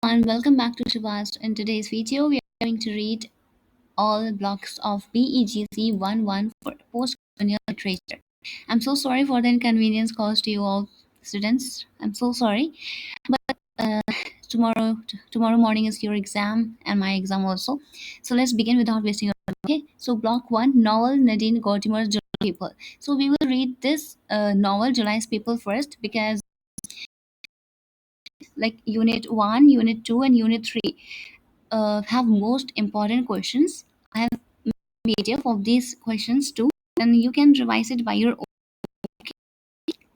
And welcome back to Shivastra. In today's video, we are going to read all blocks of BEGC 1-1 for Postcolonial Literature. I'm so sorry for the inconvenience caused to you all students. I'm so sorry. But tomorrow morning is your exam and my exam also. So let's begin without wasting your time. Okay. So block 1, novel Nadine Gordimer's July People. So we will read this novel July's People first because like unit 1, unit 2 and unit 3 have most important questions. I have made PDF of these questions too, and you can revise it by your own.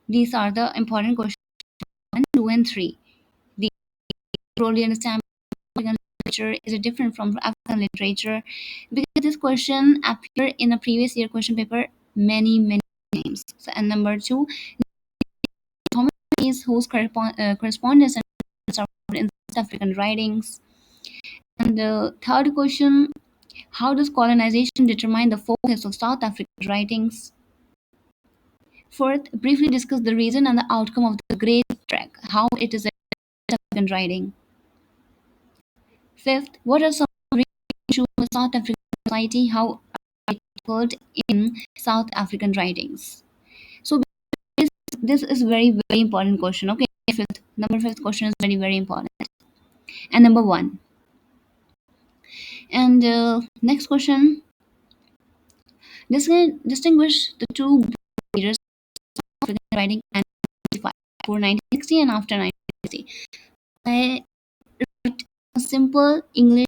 These are the important questions 1, 2, and 3. The broadly understand African literature is it different from African literature because this question appeared in a previous year question paper many times. So, and number 2, is whose correspondence and in South African writings. And the third question, how does colonization determine the focus of South African writings? Fourth, briefly discuss the reason and the outcome of the Great Trek, how it is a South African writing. Fifth, what are some issues of South African society, how are they tackled in South African writings? So this is very important question. Okay, fifth question is very important. And number 1. And next question, distinguish the two leaders of African writing and before 1960 and after 1960. I write a simple English,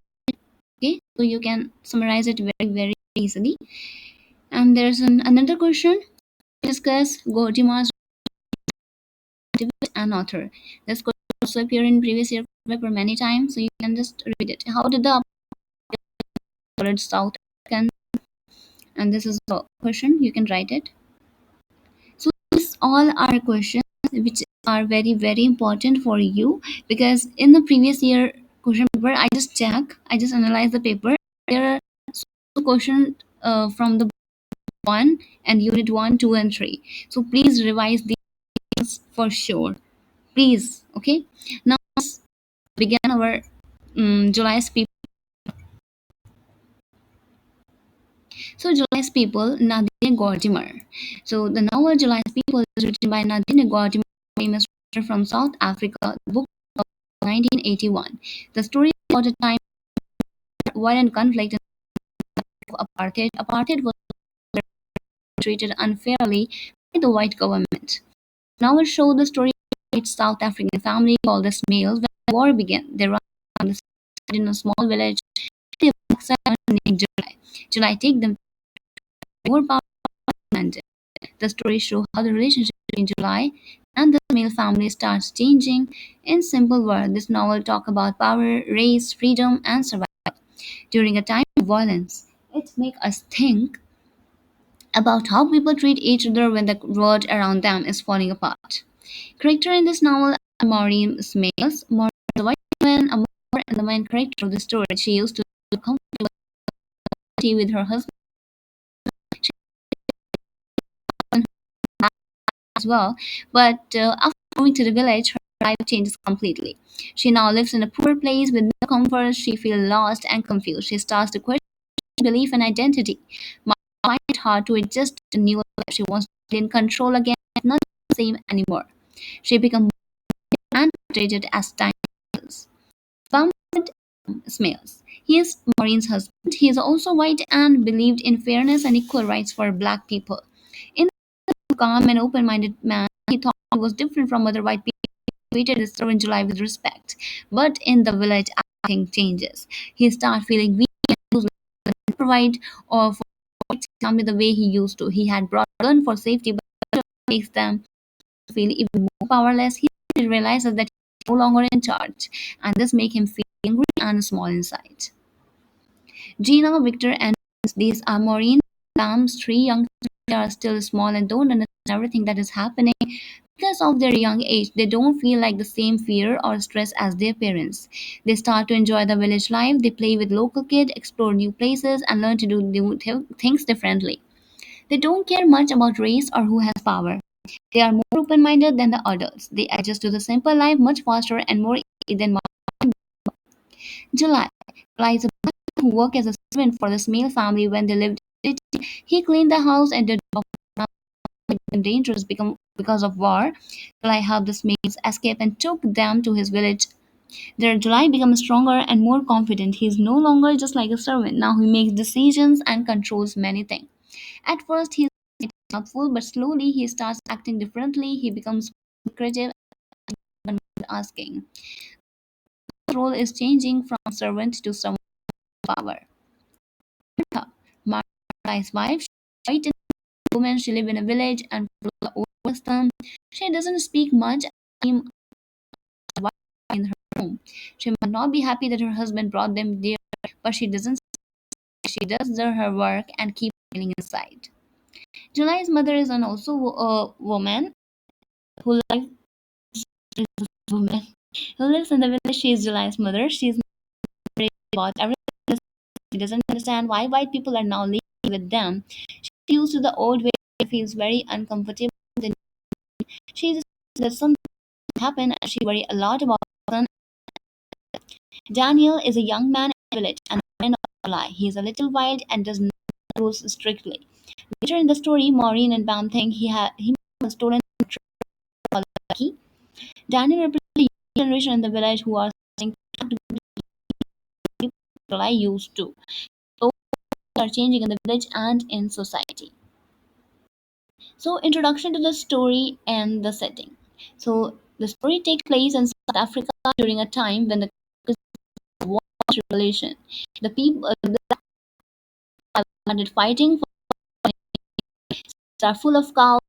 okay, so you can summarize it very easily. And there's another question, discuss Gordimer's activist and author. This question also appear in previous year paper many times, so you can just read it. How did the South African, and this is the question, you can write it. So these all are questions which are very important for you because in the previous year question paper, I just analyze the paper. There are questions from the 1 and unit 1, 2, and 3. So please revise these for sure. Please, okay. Now let's begin our July's people. So July's People, Nadine Gordimer. So the novel July's People is written by Nadine Gordimer, famous writer from South Africa. The book of 1981. The story about a time of violent conflict of apartheid. Apartheid was treated unfairly by the white government. The novel shows the story of a South African family called the Smails. When the war began, they ran in a small village. They named July. July take them more power and the story shows how the relationship between July and the male family starts changing. In simple words, this novel talks about power, race, freedom, and survival during a time of violence. It makes us think about how people treat each other when the world around them is falling apart. Character in this novel are Maureen Smails. Maureen is a white woman, a mother, and the main character of the story. She used to live comfortable with her husband as well. But after moving to the village, her life changes completely. She now lives in a poor place with no comfort. She feels lost and confused. She starts to question belief and identity. Mark finds it hard to adjust to the new life. She wants to be in control again, not the same anymore. She becomes and treated as time passes. Bummed smells. He is Maureen's husband. He is also white and believed in fairness and equal rights for black people. In calm and open-minded man, he thought he was different from other white people. He treated his servant July with respect. But in the village, everything changes. He starts feeling weak and useless, and provide or for white family the way he used to. He had brought a gun for safety, but makes them feel even more powerless. He realizes that he is no longer in charge, and this makes him feel angry and small inside. Gina, Victor, and these are Maureen Lamb's 3 young children. They are still small and don't understand everything that is happening. Because of their young age, they don't feel like the same fear or stress as their parents. They start to enjoy the village life. They play with local kids, explore new places, and learn to do new things differently. They don't care much about race or who has power. They are more open minded than the adults. They adjust to the simple life much faster and more easily than July. July is a black man who worked as a servant for the Smale family when they lived in the city. He cleaned the house and did became dangerous because of war. July helped the Smales escape and took them to his village. There, July becomes stronger and more confident. He is no longer just like a servant. Now he makes decisions and controls many things. At first, he is helpful, but slowly he starts acting differently. He becomes creative and asking. His role is changing from servant to someone with power. Martha's wife, white and woman, she live in a village and follow the old custom. She doesn't speak much in her home. She might not be happy that her husband brought them there, but she doesn't. She does her work and keeps feeling inside. July's mother is an also a woman who lives woman who lives in the village. She is July's mother. She is worried about everything. She doesn't understand why white people are now living with them. She used to the old way. She feels very uncomfortable. Then she just that something happen and she worry a lot about her son. Daniel is a young man in the village and a friend of July. He is a little wild and does not rules strictly. Later in the story, Maureen and Bam think he has stolen the key. Daniel represents the young generation in the village who are starting to people July used to. So are changing in the village and in society. So, introduction to the story and the setting. So, the story takes place in South Africa during a time when the war was revolution. The people started fighting are full of cows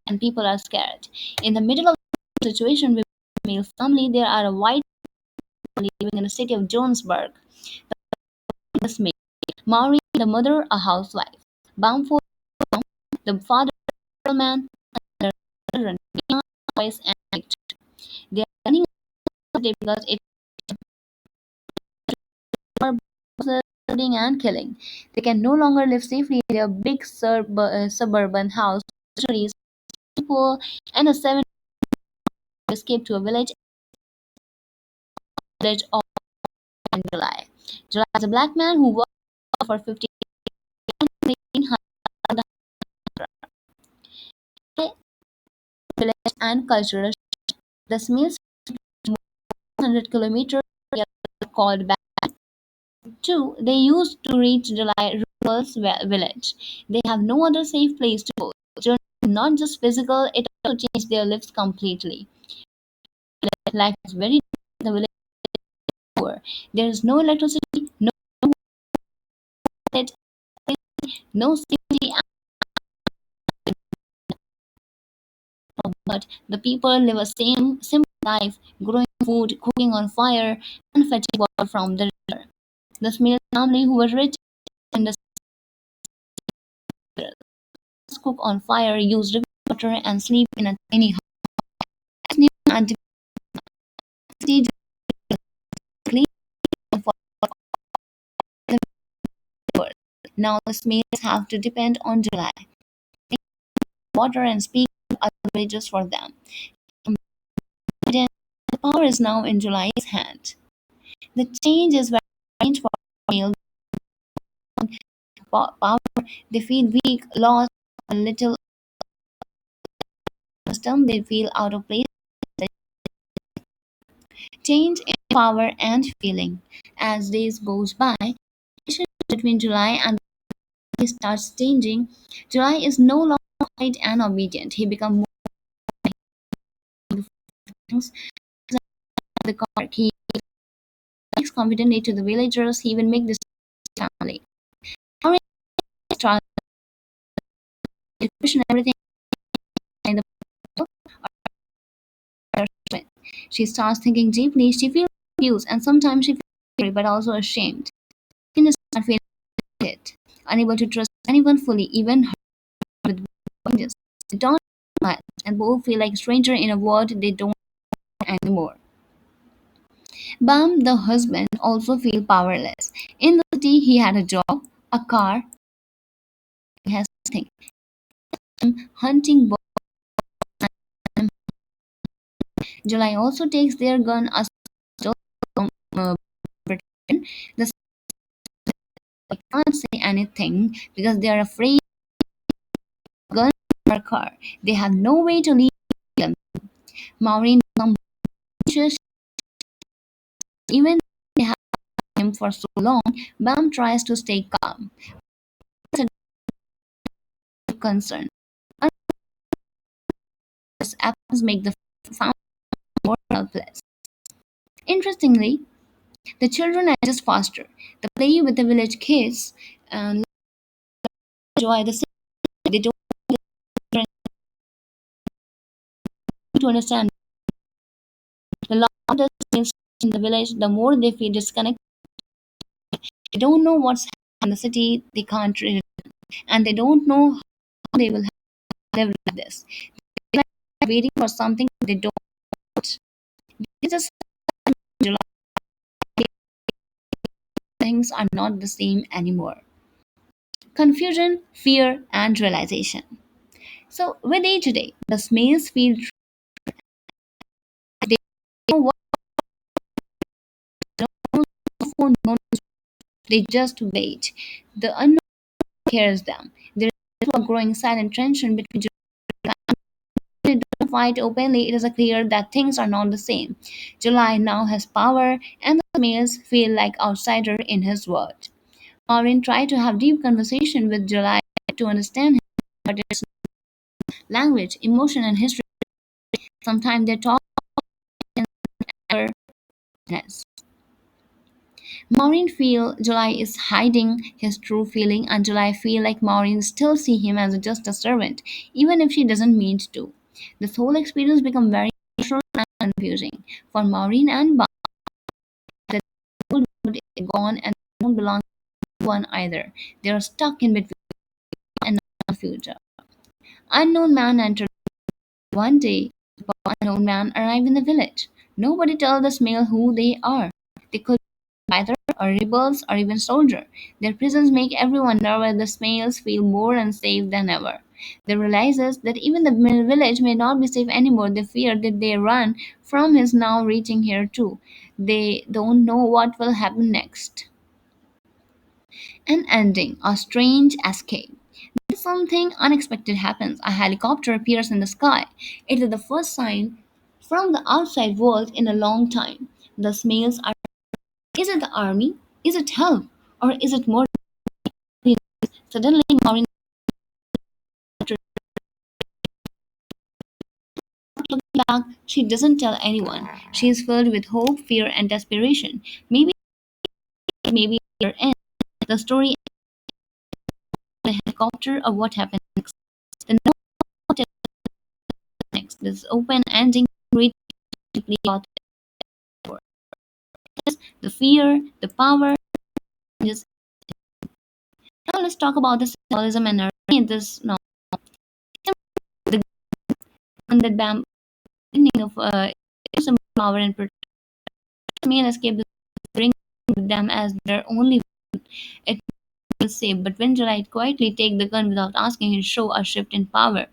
and people are scared. In the middle of the situation with a male family, there are a white family living in the city of Johannesburg. The Smith, Maureen, the mother, a housewife. Bamford, the father, a man, and their children, boys and picture. They are running away because it's shooting and killing. They can no longer live safely in their big suburban house, luxuries, people, and a seven escape to a village of July. July is a black man who worked for 50 years in the village and cultural. The Smiths 100 kilometers called back to. They used to reach July Rural's village. They have no other safe place to go. Journey is not just physical, it also changed their lives completely. Life is very different. The village is poor. There is no electricity, no internet, no safety, but the people live a same simple life, growing food, cooking on fire, and fetching water from the river. The Smith family, who were rich in the cook on fire, use river water, and sleep in a tiny house. And clean for the now the Smiths have to depend on July water and speak to other villagers for them. The power is now in July's hand. The change is very strange for male power. They feel weak, lost, a little custom. They feel out of place. Change in power and feeling. As days goes by, the relationship between July and he starts changing. July is no longer quiet and obedient. He becomes more things. The car. He speaks confidently to the villagers. He even makes this family. Maureen starts to question everything in the person. She starts thinking deeply. She feels confused and sometimes she feels angry but also ashamed. She starts feeling it, unable to trust anyone fully, even her with strangers. They don't know and both feel like strangers in a world they don't know anymore. Bam, the husband, also feels powerless. In the city, he had a job, a car, he has nothing. Hunting birds. July also takes their gun as The can't say anything because they are afraid of guns in their car. They have no way to leave them. Maureen becomes anxious even though they have him for so long. Bam tries to stay calm. It's a concern. These apples make the family more helpless. Interestingly, the children adjust faster. They play with the village kids and enjoy the city. They don't need to understand. The louder the in the village, the more they feel disconnected. They don't know what's happening in the city. They can't read, and they don't know how they will live like this. They're waiting for something they don't. They just things are not the same anymore. Confusion, fear, and realization. So, with age today, the snails feel they know what phone knows. They just wait. The unknown scares them. There is a growing silent tension between July and they don't fight openly. It is clear that things are not the same. July now has power, and the males feel like outsider in his world. Maureen tried to have deep conversation with July to understand him, but there's language, emotion, and history. Sometimes they talk in awareness. Maureen feel July is hiding his true feeling, and July feel like Maureen still see him as just a servant, even if she doesn't mean to. This whole experience become very emotional and confusing for Maureen and Bob. The old world is gone and they don't belong to one either. They are stuck in between and the future. Unknown man entered one day. The unknown man arrived in the village. Nobody tells the male who they are. They could either or rebels or even soldier. Their presence make everyone nervous. The snails feel more unsafe than ever. They realizes that even the village may not be safe anymore. They fear that they run from his now reaching here too. They don't know what will happen next. An ending, a strange escape. Then something unexpected happens. A helicopter appears in the sky. It is the first sign from the outside world in a long time. The snails are. Is it the army? Is it help? Or is it more? Suddenly, Maureen looking back, she doesn't tell anyone. She is filled with hope, fear, and desperation. Maybe here ends the story of the helicopter or what happened next. The note next. This open ending reads deeply about the fear, the power. Just now, let's talk about the symbolism and irony in this novel. The gun that Bam of symbol power and protection. Main escape the bring with them as their only weapon. It feels safe, but when July quietly take the gun without asking, it show a shift in power.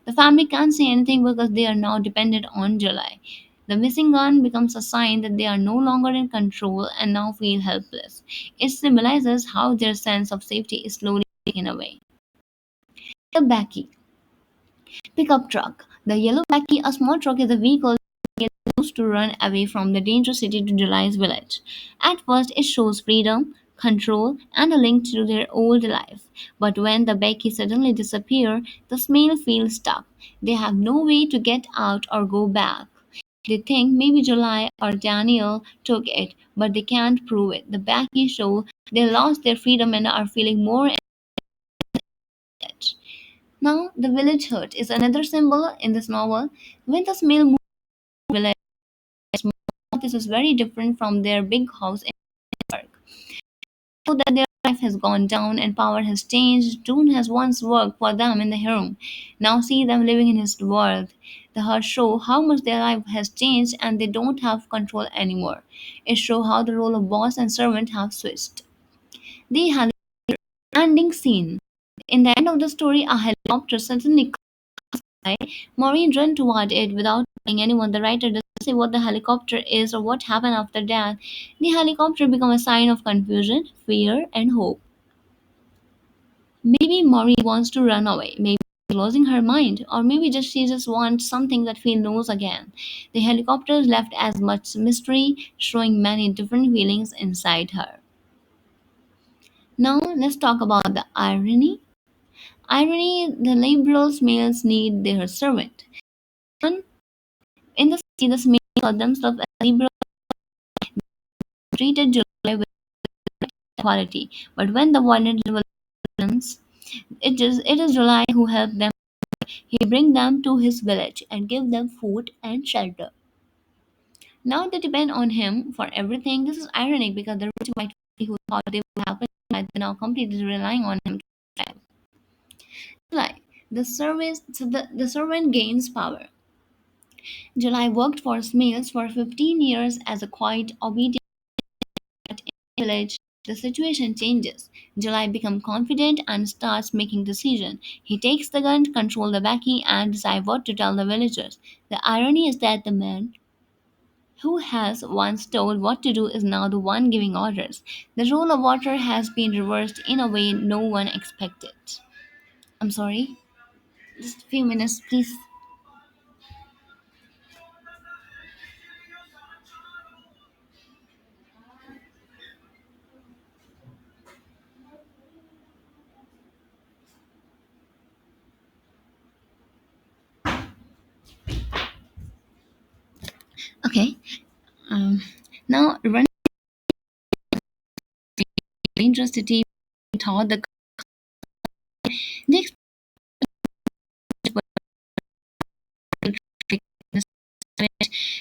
The family can't say anything because they are now dependent on July. The missing gun becomes a sign that they are no longer in control and now feel helpless. It symbolizes how their sense of safety is slowly taken away. The Becky pickup truck. The yellow Becky, a small truck, is a vehicle used to run away from the dangerous city to July's village. At first, it shows freedom, control, and a link to their old life. But when the Becky suddenly disappear, the Smale feel stuck. They have no way to get out or go back. They think maybe July or Daniel took it, but they can't prove it. The Becky show they lost their freedom and are feeling more edge. Now, the village hut is another symbol in this novel. When the Smale moved to the village, this is very different from their big house in Park. So that their life has gone down and power has changed. June has once worked for them in the home. Now see them living in his world. The hut show how much their life has changed and they don't have control anymore. It show how the role of boss and servant have switched. The ending scene. In the end of the story, a helicopter suddenly comes by. Maureen runs toward it without telling anyone. The writer doesn't say what the helicopter is or what happened after that, the helicopter become a sign of confusion, fear, and hope. Maybe Maureen wants to run away. Maybe she's losing her mind, or maybe just she just wants something that feels knows again. The helicopter is left as much mystery, showing many different feelings inside her. Now let's talk about the irony. Irony: the liberals males need their servant. Even in the city, the males call themselves as liberal, treated July with equality. But when the violent revolutions, it is July who helped them. He bring them to his village and give them food and shelter. Now they depend on him for everything. This is ironic because the rich white family who thought they would help him, they're now completely relying on him to survive. July, the servant gains power. July worked for Smales for 15 years as a quiet, obedient cat in the village. The situation changes. July becomes confident and starts making decisions. He takes the gun, controls the Becky, and decides what to tell the villagers. The irony is that the man who has once told what to do is now the one giving orders. The role of water has been reversed in a way no one expected. I'm sorry, just a few minutes, please. Okay. Um, Now, running dangerous city taught the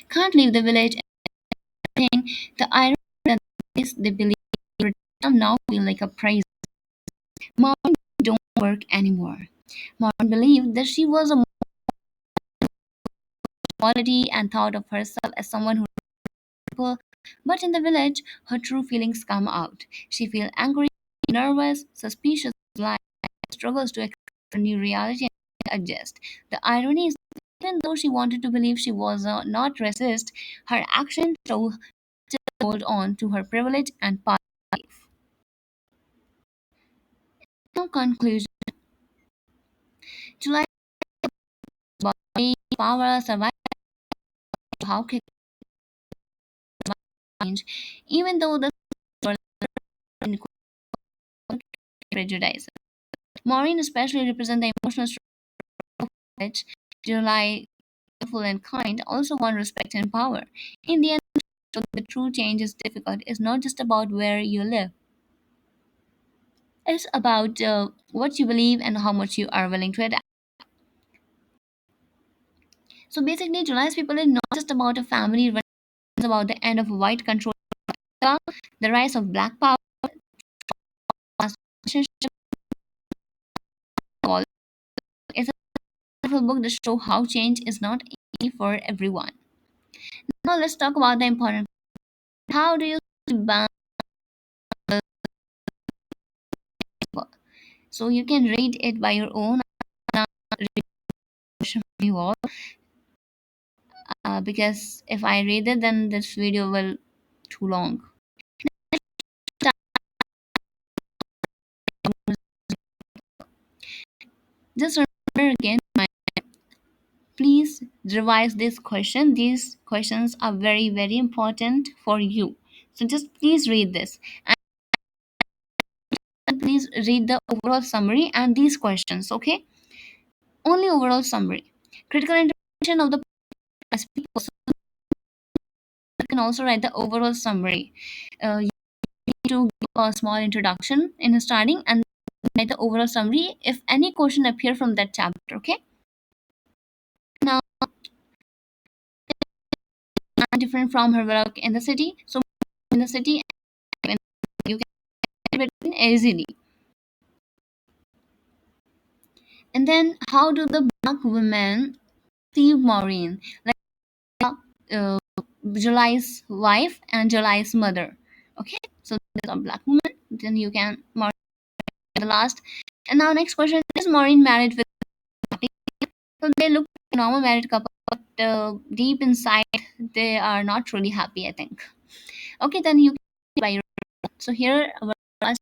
can't leave the village. And think the irony is they believe freedom now feel like a prize. Mom don't work anymore. Mom believed that she was a quality and thought of herself as someone who people. But in the village, her true feelings come out. She feels angry, nervous, suspicious, like struggles to accept a new reality and adjust. The irony is, even though she wanted to believe she was not racist, her actions still hold on to her privilege and past life. No conclusion. July body, power, survival, how can change, even though the prejudice. Maureen especially represents the emotional struggle of which July, careful and kind, also want respect and power. In the end, the true change is difficult. It's not just about where you live. It's about what you believe and how much you are willing to adapt. So basically, July's people is not just about a family. It's about the end of white control, the rise of black power, relationship. It's a wonderful book that shows how change is not easy for everyone. Now let's talk about the important. How do you balance? So you can read it by your own. You all, because if I read it, then this video will too long. Just remember again, please revise this question. These questions are very very important for you. So just please read this and please read the overall summary and these questions. Okay, only overall summary. Critical interpretation of the aspect. You can also write the overall summary. You need to give a small introduction in starting and write the overall summary if any question appear from that chapter. Okay. Now, different from her work in the city. So in the city, you can read it easily. And then, how do the black women see Maureen? Like uh, July's wife and July's mother. Okay, so there's a black woman. Then you can Maureen the last. And now next question is Maureen married with? So they look like a normal married couple. but deep inside, they are not really happy, I think. Okay, then you can by your so here our last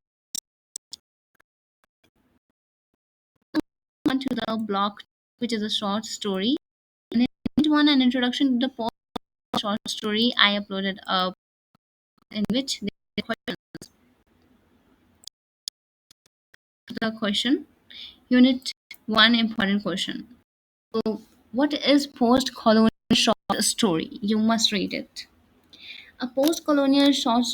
one to the block, which is a short story. And in it one, an introduction to the post short story I uploaded in which the question unit one important question. So, what is post-colonial short story? You must read it. A post-colonial short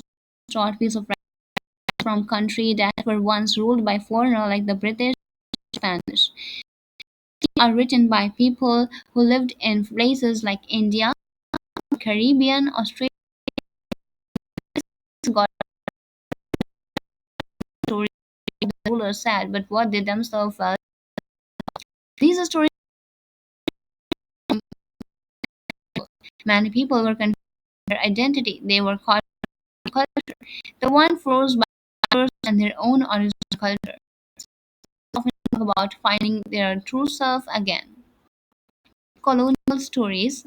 piece of writing from country that were once ruled by foreigner like the British, Spanish, are written by people who lived in places like India, Caribbean, Australia. Got stories the rulers said, but what they themselves felt. These stories, many people were confused their identity. They were called culture. The one flows by others and their own original culture. Often talk about finding their true self again. Colonial stories.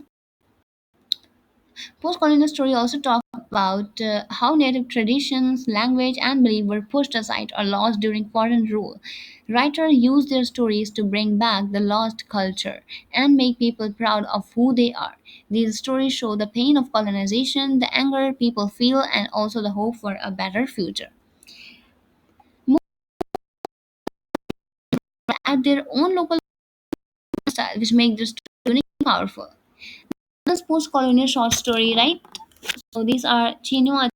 Post-colonial stories also talk about how native traditions, language, and belief were pushed aside or lost during foreign rule. Writers use their stories to bring back the lost culture and make people proud of who they are. These stories show the pain of colonization, the anger people feel, and also the hope for a better future. More at their own local style, which make this story unique and powerful. This post-colonial short story, right? So these are Chinua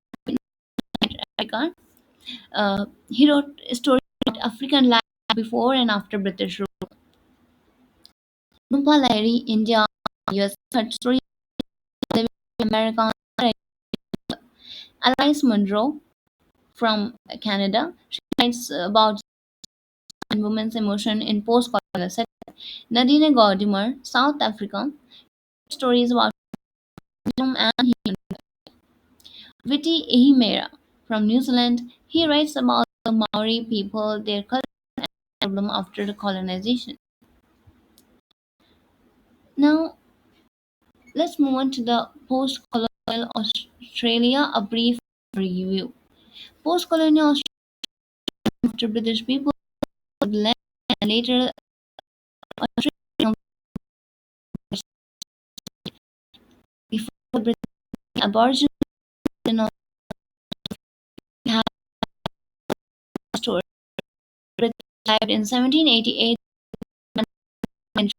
Achebe. He wrote a story about African life before and after British rule. Lumpa Lahiri, India, US, had stories living in America. Alice Munro from Canada, she writes about women's emotion in post-colonial setting. Nadine Gordimer, South Africa, stories about freedom and human. Viti Ehimera from New Zealand, he writes about the Maori people, their culture, and problem after the colonization. Now, let's move on to the post-colonial Australia, a brief review. Post-colonial Australia after British people would land and later Australian before the British Aboriginal had story. British arrived in 1788 and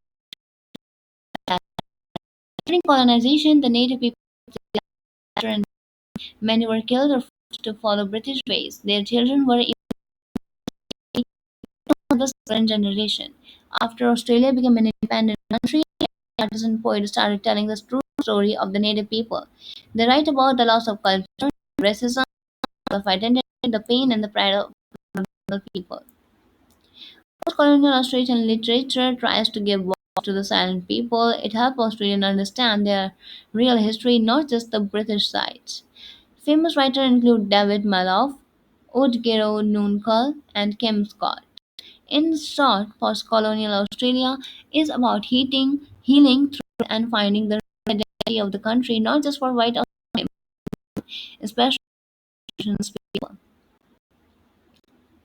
during colonization, the native people and many were killed or forced to follow British ways. Their children were the second generation. After Australia became an independent country, artisan poets started telling the true story of the native people. They write about the loss of culture, racism, of identity, the pain and the pride of the people. Post-colonial Australian literature tries to give voice to the silent people. It helps Australians understand their real history, not just the British side. Famous writers include David Malouf, Oudgero Noonkul, and Kim Scott. In short, post-colonial Australia is about healing through and finding the identity of the country, not just for white Australians, especially Indigenous people.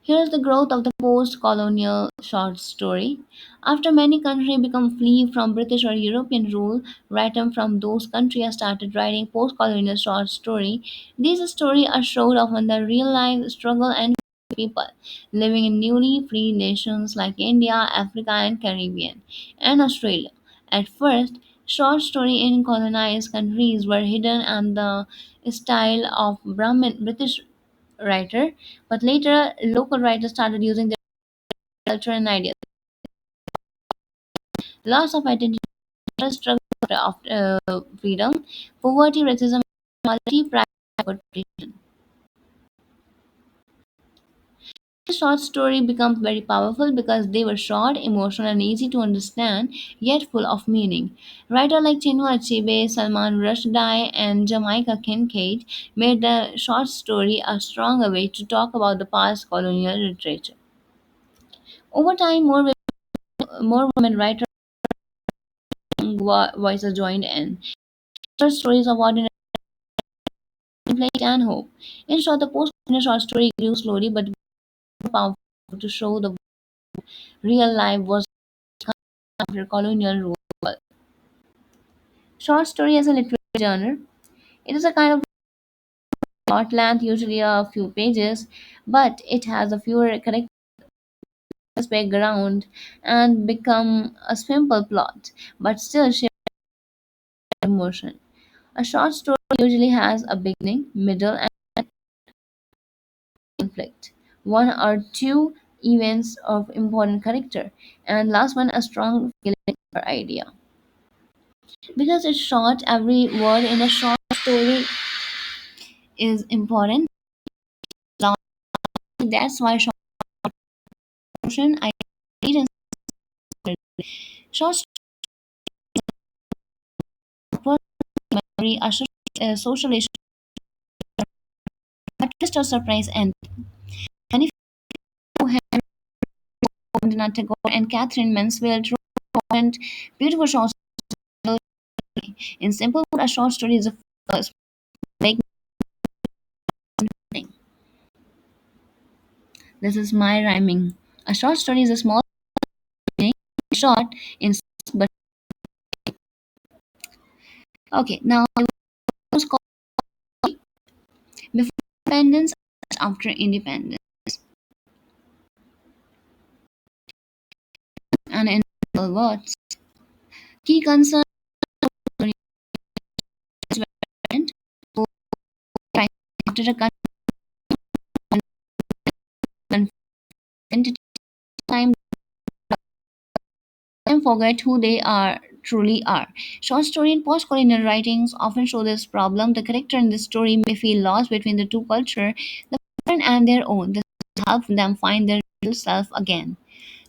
Here's the growth of the post-colonial short story. After many countries become free from British or European rule, writers from those countries started writing post-colonial short story. These stories are showed often the real-life struggle and people living in newly free nations like India, Africa, and Caribbean, and Australia. At first, short stories in colonized countries were hidden and the style of Brahmin British writer, but later local writers started using their culture and ideas. Loss of identity, struggle after freedom, poverty, racism, inequality, pride, competition. This short story becomes very powerful because they were short, emotional, and easy to understand, yet full of meaning. Writers like Chinua Achebe, Salman Rushdie, and Jamaica Kincaid made the short story a stronger way to talk about the past colonial literature. Over time, more women writers voices joined in. Short stories of ordinary play and hope. In short, the post-colonial short story grew slowly but powerful to show the real life was after colonial rule. Short story as a literary genre. It is a kind of short length, usually a few pages, but it has a fewer characters, background, and become a simple plot, but still share emotion. A short story usually has a beginning, middle, and conflict. One or two events of important character, and last one a strong feeling or idea. Because it's short, every word in a short story is important. That's why short motion I read and short story memory, a social issue, a twist or surprise end. And if you have Rabindranath Tagore and Catherine Mansfield wrote and beautiful short story. In simple word, a short story is a first big thing. This is my rhyming. A short story is a small thing, short in size, but okay. Now, before independence, after independence, and in simple words, key concern is relevant. After a identity time, them forget who they are truly are. Short story and post-colonial writings often show this problem. The character in the story may feel lost between the two cultures, the foreign and their own. This helps them find their real self again.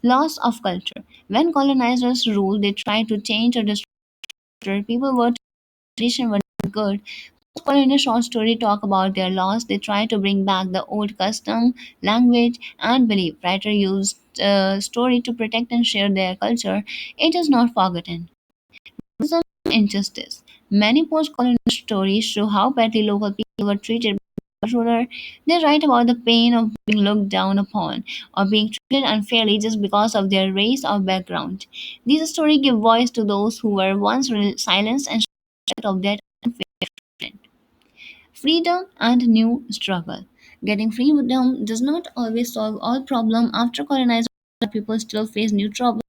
Loss of culture. When colonizers ruled, they tried to change or destroy. People were tradition were not good. Post-colonial short story talk about their loss. They try to bring back the old custom, language, and belief. Writer used story to protect and share their culture. It is not forgotten. Racism and injustice. Many post-colonial stories show how badly local people were treated by the ruler. They write about the pain of being looked down upon or being treated unfairly just because of their race or background. These stories give voice to those who were once silenced and of that unfair treatment. Freedom and new struggle. Getting freedom does not always solve all problems. After colonization, people still face new troubles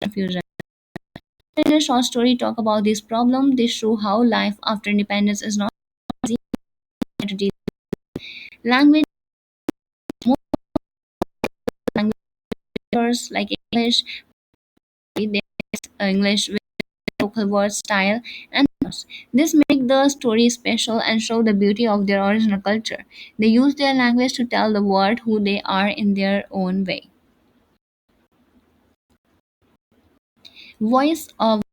and confusion. In a short story talk about this problem, they show how life after independence is not easy to deal with. Language, more languages like English, English with local word style and words. This make the story special and show the beauty of their original culture. They use their language to tell the world who they are in their own way. Voice of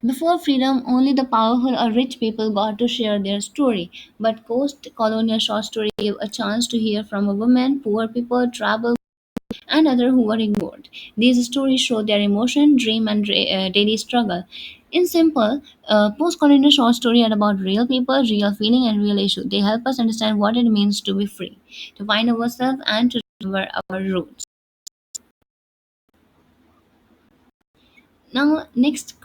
before freedom, only the powerful or rich people got to share their story. But post-colonial short story gave a chance to hear from a woman, poor people, tribal, and others who were ignored. These stories show their emotion, dream, and daily struggle. In simple, post-colonial short story are about real people, real feeling, and real issue. They help us understand what it means to be free, to find ourselves, and to remember our roots. Now, next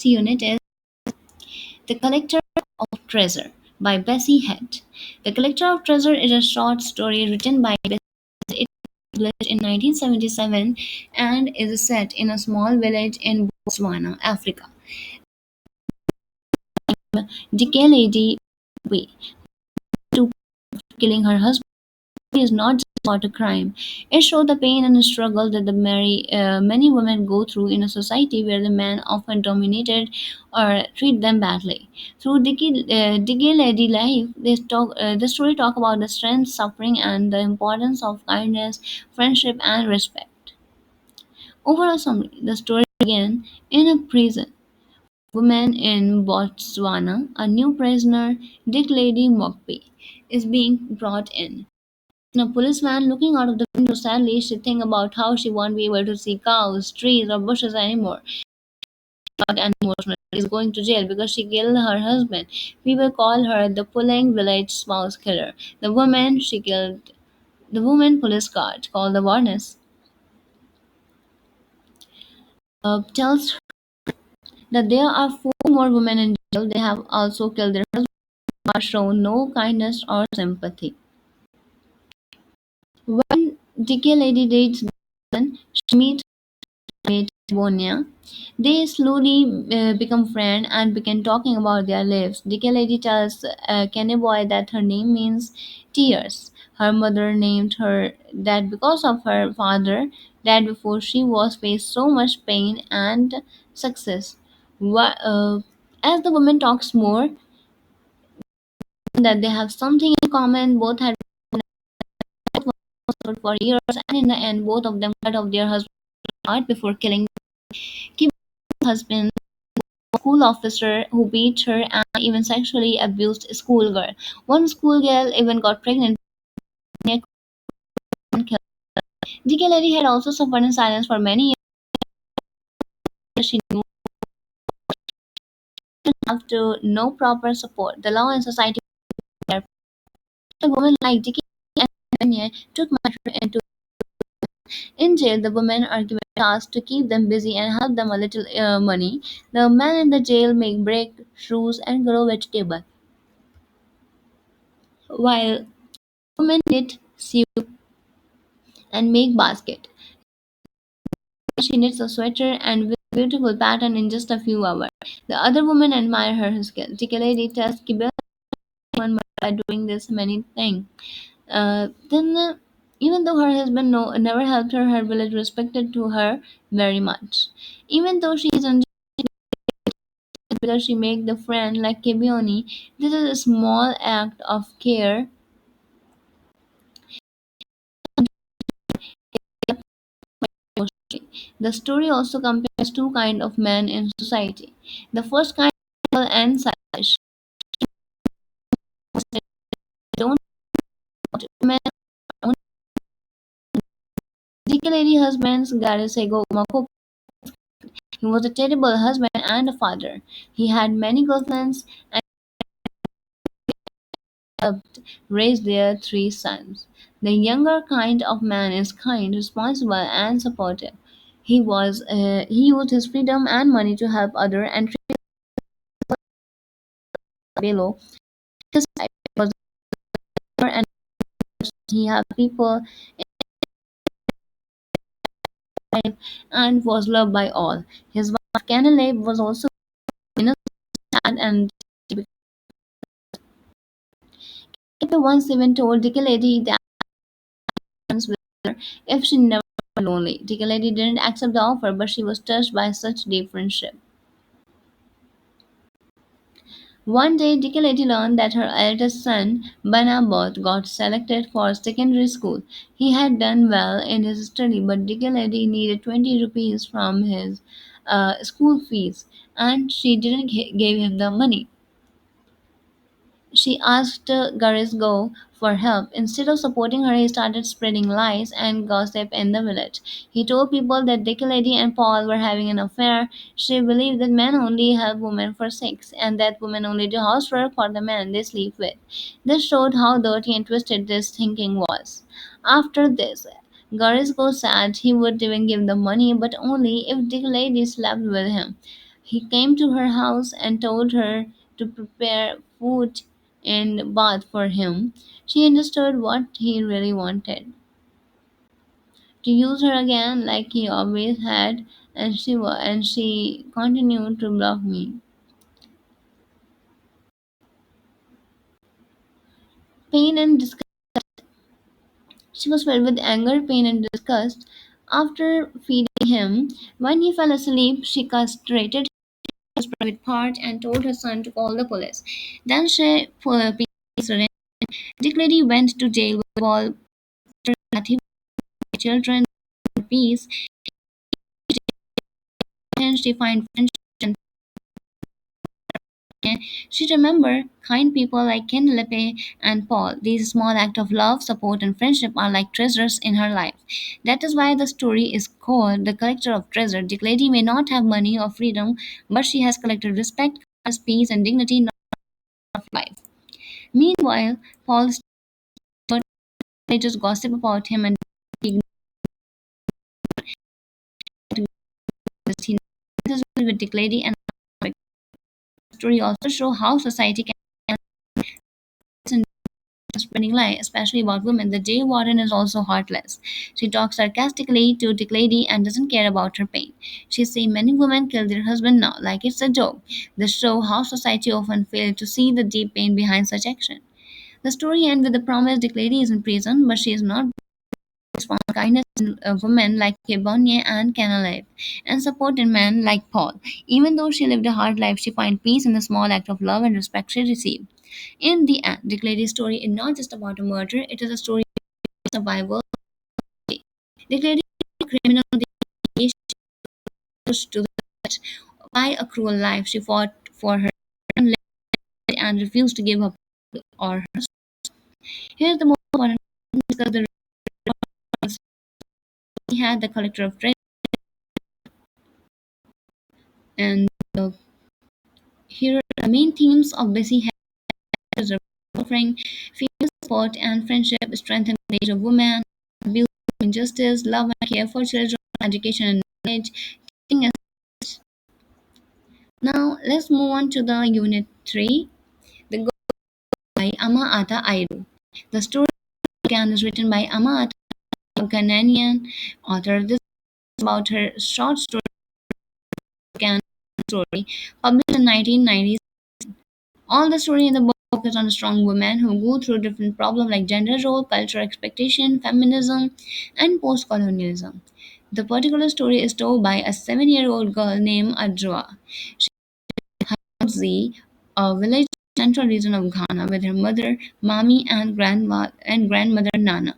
unit is The Collector of Treasure by Bessie Head. The Collector of Treasure is a short story written by Bessie. It was published in 1977 and is set in a small village in Botswana, Africa. Decay Lady Way to killing her husband is not just about a crime. It shows the pain and struggle that many women go through in a society where the men often dominated or treat them badly. Through Diggy Lady Life, the story talk about the strength, suffering, and the importance of kindness, friendship, and respect. Overall summary: the story began in a prison. Woman in Botswana, a new prisoner, Dick Lady Mokbe, is being brought in. A policeman looking out of the window sadly, she think about how she won't be able to see cows, trees, or bushes anymore. And emotional. Is going to jail because she killed her husband. People call her the pulling village spouse killer. The woman she killed, the woman police guard called the Warness, tells her that there are four more women in jail. They have also killed their husbands, but show no kindness or sympathy. When Decay Lady dates Dylan, she meets mate Bonia. They slowly become friends and begin talking about their lives. Decay Lady tells Kenny Boy that her name means tears. Her mother named her that because of her father died before she was faced so much pain and success. As the woman talks more, that they have something in common. Both had worked for years, and in the end, both of them cut off their husband heart before killing. Keep husband school officer who beat her and even sexually abused a schoolgirl. One schoolgirl even got pregnant and killed. DK Lady had also suffered in silence for many years. She knew enough to no proper support. The law and society were a woman like DK and Kanye took matter into in jail. The women are given tasks to keep them busy and help them a little money. The men in the jail make break shoes and grow vegetable, while women knit, sew, and make basket. She knits a sweater and with beautiful pattern in just a few hours. The other women admire her skill. Tikaledi tells Kibel by doing this many things. Then, even though her husband never helped her, her village respected to her very much. Even though she is unjust because she make the friend like Kibioni, this is a small act of care. The story also compares two kinds of men in society. The first kind is evil and selfish. They don't want men. Particularly husbands Garisego Mako. He was a terrible husband and a father. He had many girlfriends and helped raise their three sons. The younger kind of man is kind, responsible, and supportive. He used his freedom and money to help others and treat below. His wife was poor and he had people and was loved by all. His wife Canale was also innocent and once even told Dickalady that with her if she never felt lonely. Dickalady didn't accept the offer, but she was touched by such deep friendship. One day, Dickalady learned that her eldest son, Banabot, got selected for secondary school. He had done well in his study, but Dickalady needed 20 rupees from his school fees, and she didn't give him the money. She asked Garisgo for help. Instead of supporting her, he started spreading lies and gossip in the village. He told people that Dicky Lady and Paul were having an affair. She believed that men only help women for sex, and that women only do housework for the men they sleep with. This showed how dirty and twisted this thinking was. After this, Garisgo said he would even give the money, but only if Dicky Lady slept with him. He came to her house and told her to prepare food and bath for him. She understood what he really wanted to use her again, like he always had, and she continued to block me. Pain and disgust. She was filled with anger, pain, and disgust. After feeding him, when he fell asleep, she castrated his private part and told her son to call the police. Then she Dick Lady went to jail with all children peace. She find friendship she remembered kind people like Penelope and Paul. These small acts of love, support, and friendship are like treasures in her life. That is why the story is called The Collector of Treasure. The lady may not have money or freedom, but she has collected respect, peace, and dignity in life. Meanwhile, Paul's just gossip about him and he with the lady, and the story also show how society can spreading lie, especially about women. The jail warden is also heartless. She talks sarcastically to Dick Lady and doesn't care about her pain. She says many women kill their husband now, like it's a joke. This show how society often fails to see the deep pain behind such action. The story ends with the promise Dick Lady is in prison, but she is not found kindness in women like Bonnier and Canalive, and support in men like Paul. Even though she lived a hard life, she finds peace in the small act of love and respect she received. In the end, Dick Lady's story is not just about a murder, it is a story of survival. Dick Lady is a criminal she pushed to the edge by a cruel life. She fought for her and refused to give up or her. Here's the most important because the he had the collector of treasure and here are the main themes of Bessie is offering female support and friendship, strengthen the age of women, abuse, injustice, love and care for children, education and knowledge. Teaching us- Now let's move on to the unit 3, the Girl by Ama Ata Airu. The story again is written by Ama Ata, a Ghanaian author. This is about her short story, Ghan story, published in 1990s. All the story in the book focus on strong women who go through different problems like gender role, cultural expectation, feminism, and post-colonialism. The particular story is told by a 7-year-old girl named Adjoa. She lives in a village in the central region of Ghana with her mother, Mami, and grandmother Nana.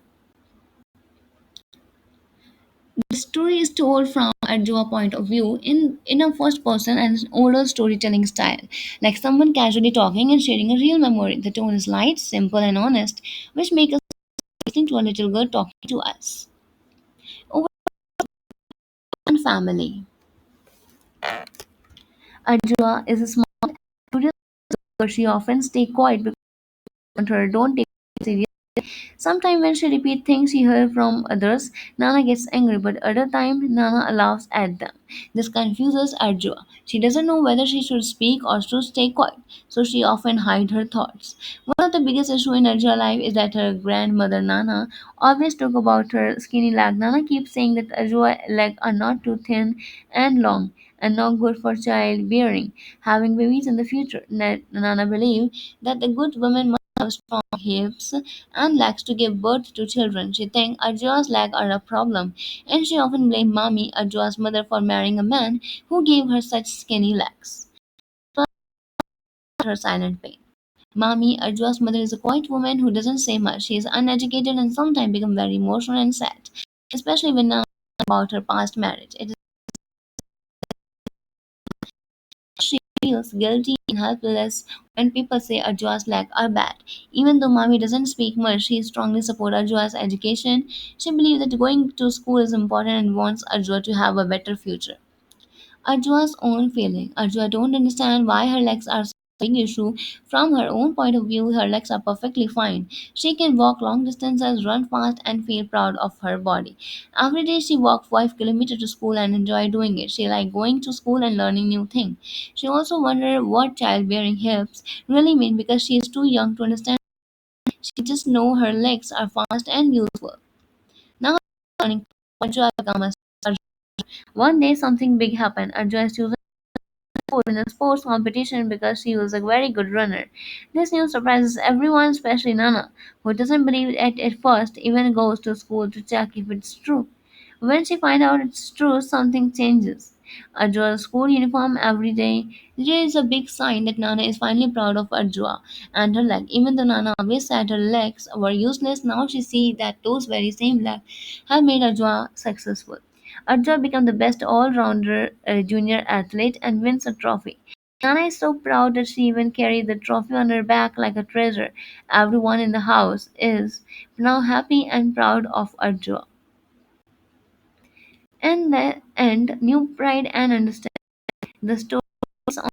The story is told from Adjoa point of view in a first person and oral storytelling style, like someone casually talking and sharing a real memory. The tone is light, simple, and honest, which makes us listening to a little girl talking to us. Over one family. Adjoa is a small, curious girl. She often stay quiet because her don't take it seriously. Sometimes when she repeats things she heard from others, Nana gets angry, but other times Nana laughs at them. This confuses Arjua. She doesn't know whether she should speak or should stay quiet, so she often hides her thoughts. One of the biggest issues in Arjua's life is that her grandmother Nana always talk about her skinny leg. Nana keeps saying that Arjua's legs are not too thin and long and not good for childbearing, having babies in the future. Nana believes that the good woman must have strong hips and likes to give birth to children. She thinks Arjua's legs are a problem, and she often blames Mami, Arjua's mother, for marrying a man who gave her such skinny legs. But her silent pain. Mami, Arjua's mother, is a quiet woman who doesn't say much. She is uneducated and sometimes becomes very emotional and sad, especially when now about her past marriage. She feels guilty and helpless when people say Arjua's legs are bad. Even though Mami doesn't speak much, she strongly supports Arjua's education. She believes that going to school is important and wants Arjua to have a better future. Arjua's own feeling. Arjua don't understand why her legs are such a big issue. From her own point of view, her legs are perfectly fine. She can walk long distances, run fast, and feel proud of her body. Every day she walks 5 kilometers to school and enjoy doing it. She likes going to school and learning new things. She also wonders what childbearing hips really mean because she is too young to understand. She just know her legs are fast and useful. Now learning Arjua become a surgeon. One day something big happened. Arjua is chosen in a sports competition because she was a very good runner. This news surprises everyone, especially Nana, who doesn't believe it at first, even goes to school to check if it's true. When she finds out it's true, something changes. Arjua's school uniform every day. There is a big sign that Nana is finally proud of Arjua and her leg. Even though Nana always said her legs were useless, now she sees that those very same legs have made Arjua successful. Arjua became the best all-rounder junior athlete and wins a trophy. Nana is so proud that she even carried the trophy on her back like a treasure. Everyone in the house is now happy and proud of Arjua. And the end, new pride and understanding. The story is on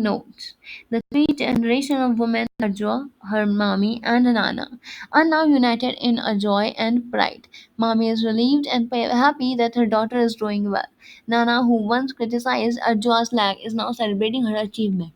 notes. The three generations of women, Arjua, her mommy, and Nana, are now united in a joy and pride. Mommy is relieved and happy that her daughter is doing well. Nana, who once criticized Arjua's lack, is now celebrating her achievement.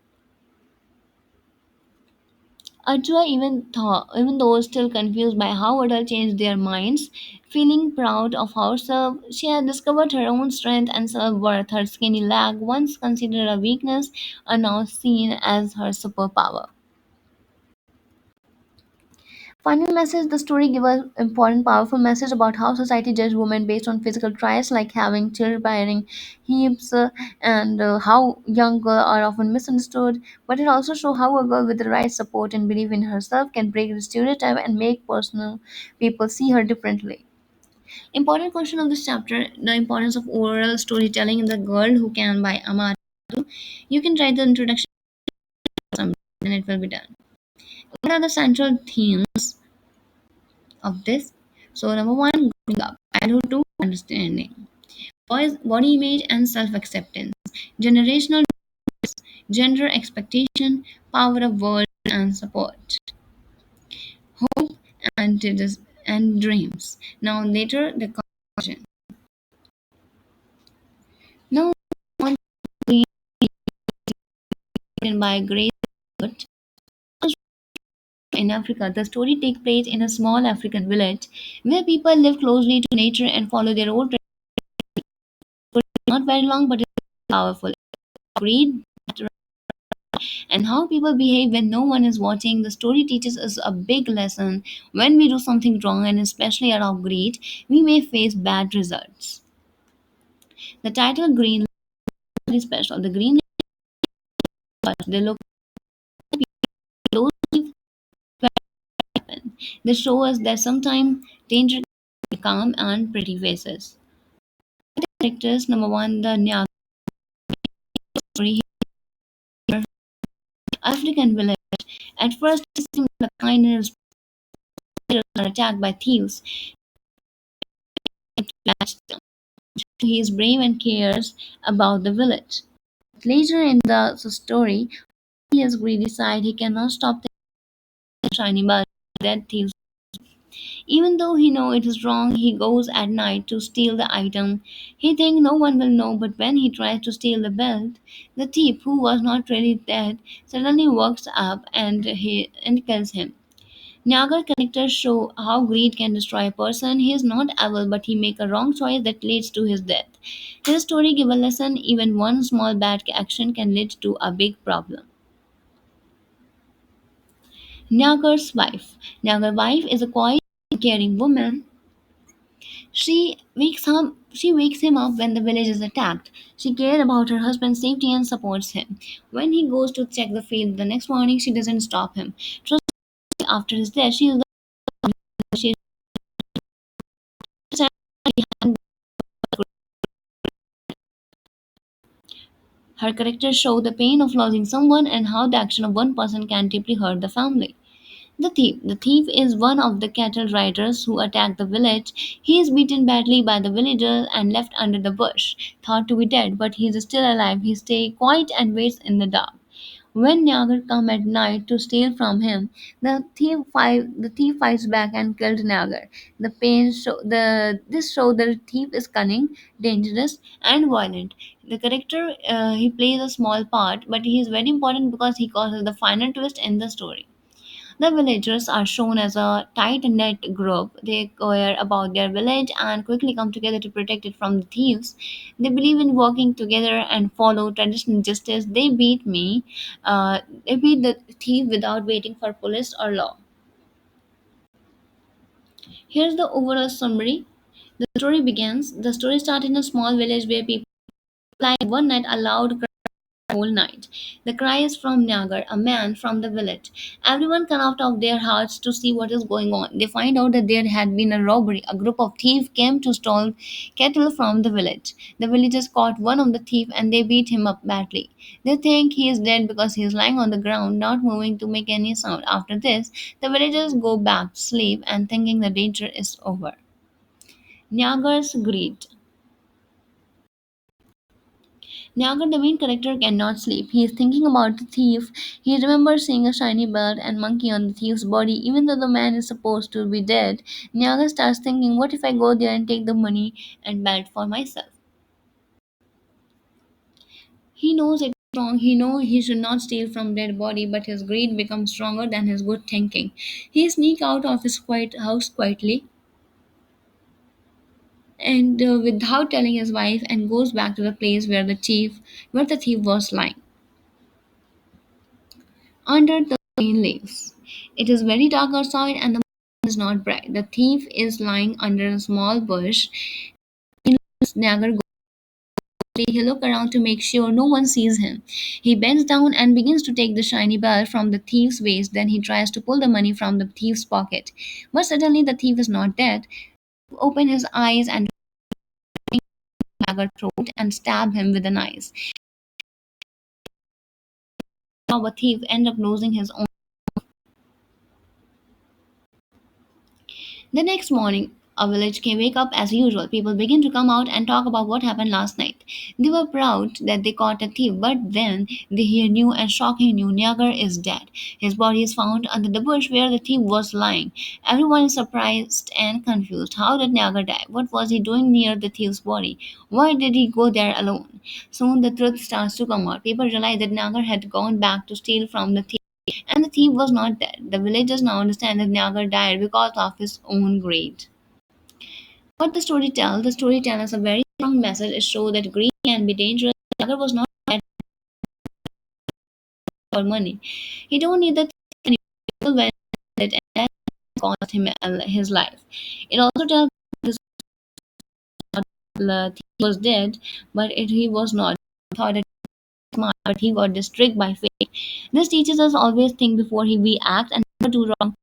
Ajwa even though still confused by how adults changed their minds, feeling proud of herself, she had discovered her own strength and self-worth. Her skinny leg, once considered a weakness, are now seen as her superpower. Final message: the story gives an important, powerful message about how society judges women based on physical traits like having childbearing hips and how young girls are often misunderstood. But it also shows how a girl with the right support and belief in herself can break the stereotype and make personal people see her differently. Important question of this chapter: the importance of oral storytelling in The Girl Who Can by Amar. You can write the introduction and it will be done. What are the central themes of this? So number one, growing up, childhood to understanding, boys, body image and self-acceptance, generational, gender expectation, power of words and support, hope and dreams. Now later the conclusion. Now one written by Grace Wood. In Africa, the story takes place in a small African village where people live closely to nature and follow their old traditions. Not very long, but it's powerful. Read and how people behave when no one is watching. The story teaches us a big lesson. When we do something wrong, and especially out of greed, we may face bad results. The title Green is very special. The green they look closely happen. They show us that sometimes danger can be calm and pretty faces. Characters number one, the Nyaga story here, African village. At first, it seems like kind and are attacked by thieves. He is brave and cares about the village. Later in the story, he has greedy side. He cannot stop the shiny but dead thieves. Even though he knows it is wrong, he goes at night to steal the item. He thinks no one will know, but when he tries to steal the belt, the thief, who was not really dead, suddenly walks up and kills him. Nagar characters show how greed can destroy a person. He is not evil, but he makes a wrong choice that leads to his death. His story gives a lesson: even one small bad action can lead to a big problem. Nagar's wife. Nagar's wife is a quiet, caring woman. She wakes him up when the village is attacked. She cares about her husband's safety and supports him. When he goes to check the field the next morning, she doesn't stop him. Trust me, after his death, she her characters show the pain of losing someone and how the action of one person can deeply hurt the family. The thief. The thief is one of the cattle riders who attacked the village. He is beaten badly by the villagers and left under the bush, thought to be dead, but he is still alive. He stays quiet and waits in the dark. When Nagar comes at night to steal from him, the thief fights back and kills Nagar. This show the thief is cunning, dangerous, and violent. The character he plays a small part, but he is very important because he causes the final twist in the story. The villagers are shown as a tight knit group. They care about their village and quickly come together to protect it from the thieves. They believe in working together and follow traditional justice. They beat the thief without waiting for police or law. Here's the overall summary. The story begins. The story starts in a small village where people like one night a loud whole night. The cry is from Nagar, a man from the village. Everyone come out of their hearts to see what is going on. They find out that there had been a robbery. A group of thieves came to steal cattle from the village. The villagers caught one of the thieves and they beat him up badly. They think he is dead because he is lying on the ground, not moving to make any sound. After this, the villagers go back to sleep and thinking the danger is over. Nagar's greed. Nagar, the main character, cannot sleep. He is thinking about the thief. He remembers seeing a shiny belt and monkey on the thief's body, even though the man is supposed to be dead. Nagar starts thinking, what if I go there and take the money and belt for myself? He knows it's wrong. He knows he should not steal from dead body, but his greed becomes stronger than his good thinking. He sneaks out of his quiet house quietly and without telling his wife and goes back to the place where the thief was lying under the green leaves. It is very dark outside and the moon is not bright. The thief is lying under a small bush. Nagar goes. He looks around to make sure no one sees him. He bends down and begins to take the shiny bell from the thief's waist. Then he tries to pull the money from the thief's pocket. But suddenly the thief is not dead. Open his eyes and Nagar's throat and stab him with a knife. Now a thief ends up losing his own. The next morning, a village can wake up as usual. People begin to come out and talk about what happened last night. They were proud that they caught a thief, but then they hear new and shocking news. Nagar is dead. His body is found under the bush where the thief was lying. Everyone is surprised and confused. How did Nagar die? What was he doing near the thief's body? Why did he go there alone? Soon the truth starts to come out. People realize that Nagar had gone back to steal from the thief and the thief was not dead. The villagers now understand that Nagar died because of his own greed. What the story tells? The story tells us a very strong message. It shows that greed can be dangerous. Nagar was not dead for money. He don't need the thing when it and that cost him his life. It also tells this thief was dead, but he was not. He thought it was smart, but he got distracted by fate. This teaches us always think before we act and never do wrong.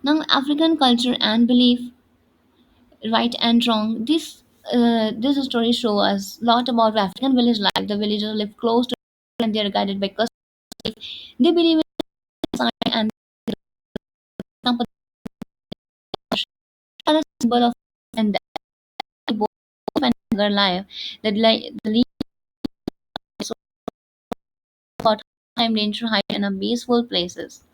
Now, African culture and belief, right and wrong. This story shows us a lot about African village life. The villagers live close to and they are guided by custom. They believe in science and company are a symbol of and both and their life. The lead is about time danger hide in a peaceful places.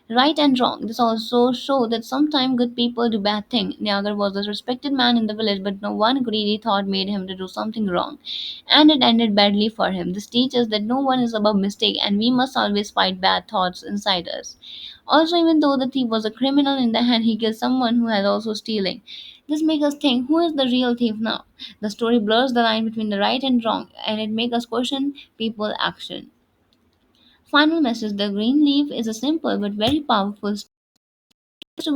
Right and wrong. This also shows that sometimes good people do bad things. Niagar was a respected man in the village, but no one greedy thought made him to do something wrong, and it ended badly for him. This teaches that no one is above mistake, and we must always fight bad thoughts inside us. Also, even though the thief was a criminal in the hand, he killed someone who had also stealing. This makes us think, who is the real thief now? The story blurs the line between the right and wrong, and it makes us question people action. Final message: the green leaf is a simple but very powerful to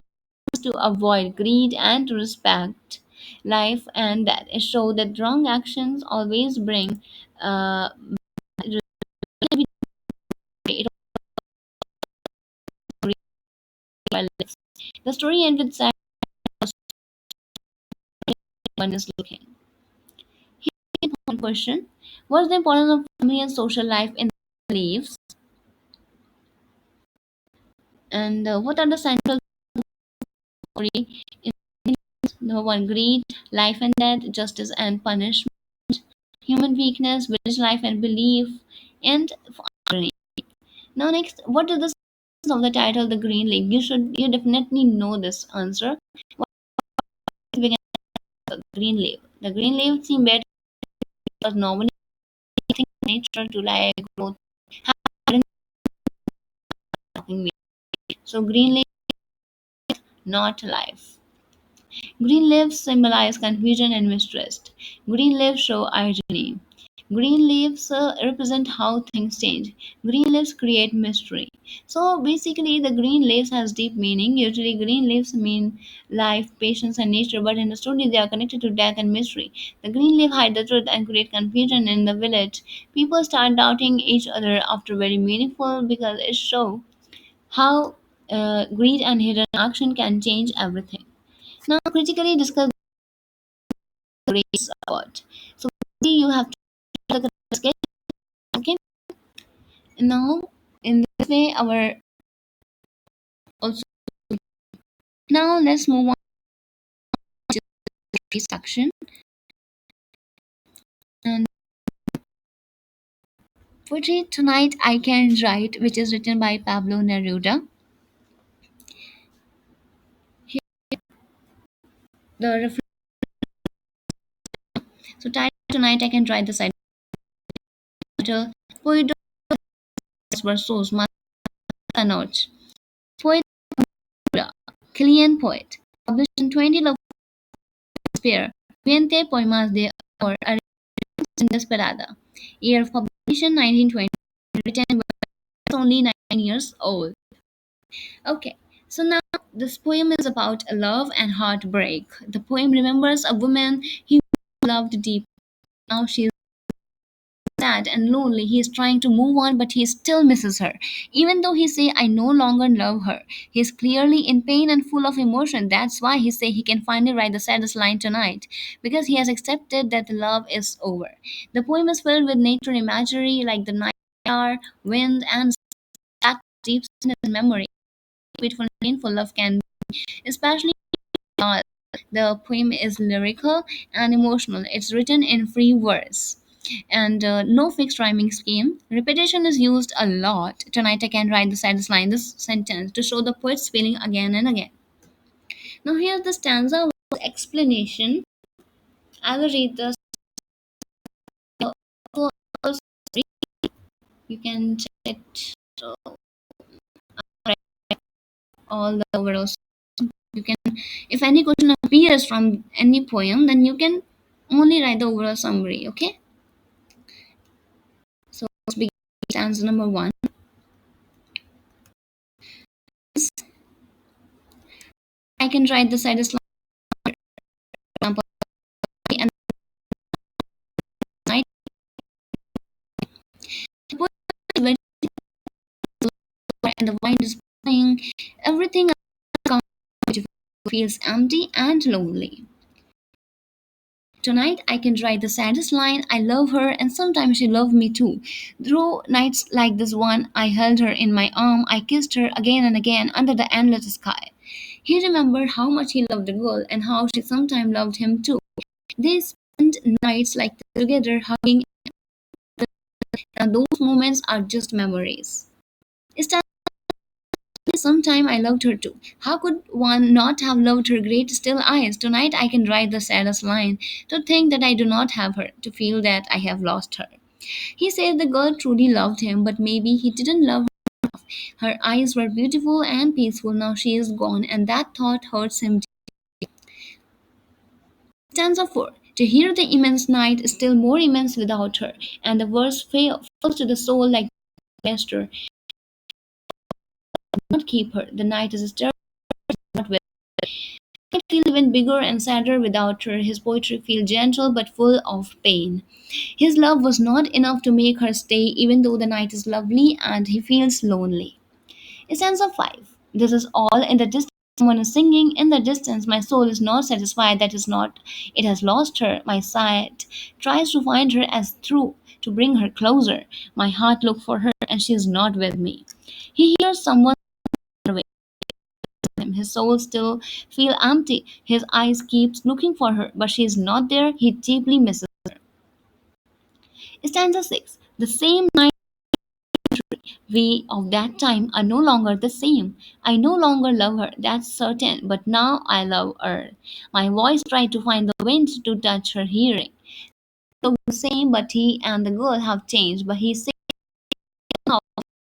avoid greed and to respect life and death. It shows that wrong actions always bring it the story ends with sad one is looking. Here's one question. What's the importance of family and social life in beliefs? And what are the central story in number one greed, life and death, justice and punishment, human weakness, village life and belief, and irony. Now next, what is the sense of the title The Green Leaf? You definitely know this answer. What is the green leaf? The green leaf seem better because normally think nature to like growth talking me. So green leaf not life. Green leaves symbolize confusion and mistrust. Green leaves show irony. Green leaves represent how things change. Green leaves create mystery. So basically, the green leaves has deep meaning. Usually, green leaves mean life, patience, and nature, but in the story, they are connected to death and mystery. The green leaf hide the truth and create confusion in the village. People start doubting each other after very meaningful because it shows how greed and hidden action can change everything. Now, critically discuss the race about. So, you have to look at the sketch. Okay. Now, in this way, our also now let's move on to the section. And poetry tonight I can write, which is written by Pablo Neruda. Here, the so title tonight I can write the title. Poet versus Manoj. Poet Chilean poet. Published in 20 Shakespeare. 20 poemas de or Desperada. Year of publication 1920. Written when he was only 9 years old. Okay, so now this poem is about love and heartbreak. The poem remembers a woman he loved deeply. Now she is sad and lonely. He is trying to move on, but he still misses her. Even though he say, "I no longer love her," he is clearly in pain and full of emotion. That's why he say he can finally write the saddest line tonight, because he has accepted that the love is over. The poem is filled with nature imagery like the night star, wind, and that deep in his memory. Beautiful and painful love can be, especially uh, the poem is lyrical and emotional. It's written in free verse and no fixed rhyming scheme. Repetition is used a lot. Tonight I can write the saddest line, this sentence, to show the poet's feeling again and again. Now here's the stanza with explanation. I will read the you can check it all the overall. You can, if any question appears from any poem, then you can only write the overall summary. Okay. So let's begin with stanza number one. I can write the saddest line, for example, and night. The poem is very and the wind is blowing. Everything around feels empty and lonely. Tonight I can write the saddest line. I love her, and sometimes she loved me too. Through nights like this one, I held her in my arm. I kissed her again and again under the endless sky. He remembered how much he loved the girl and how she sometimes loved him too. They spent nights like this together, hugging, and those moments are just memories. Sometime I loved her too. How could one not have loved her great still eyes? Tonight I can write the saddest line. To think that I do not have her, to feel that I have lost her. He said the girl truly loved him, but maybe he didn't love her. Her eyes were beautiful and peaceful. Now she is gone, and that thought hurts him. Stanza 4. To hear the immense night is still more immense without her, and the verse falls to the soul like Esther. Not keep her. The night is still not with. It feels even bigger and sadder without her. His poetry feels gentle but full of pain. His love was not enough to make her stay, even though the night is lovely and he feels lonely. Stanza 5. This is all in the distance. Someone is singing in the distance. My soul is not satisfied. That is not. It has lost her. My sight tries to find her as through to bring her closer. My heart looks for her and she is not with me. He hears someone away him. His soul still feel empty. His eyes keeps looking for her, but she is not there. He deeply misses her. Stanza 6. The same night we of that time are no longer the same. I no longer love her, that's certain, but now I love her. My voice tried to find the wind to touch her hearing. Look the same, but he and the girl have changed. But he said how,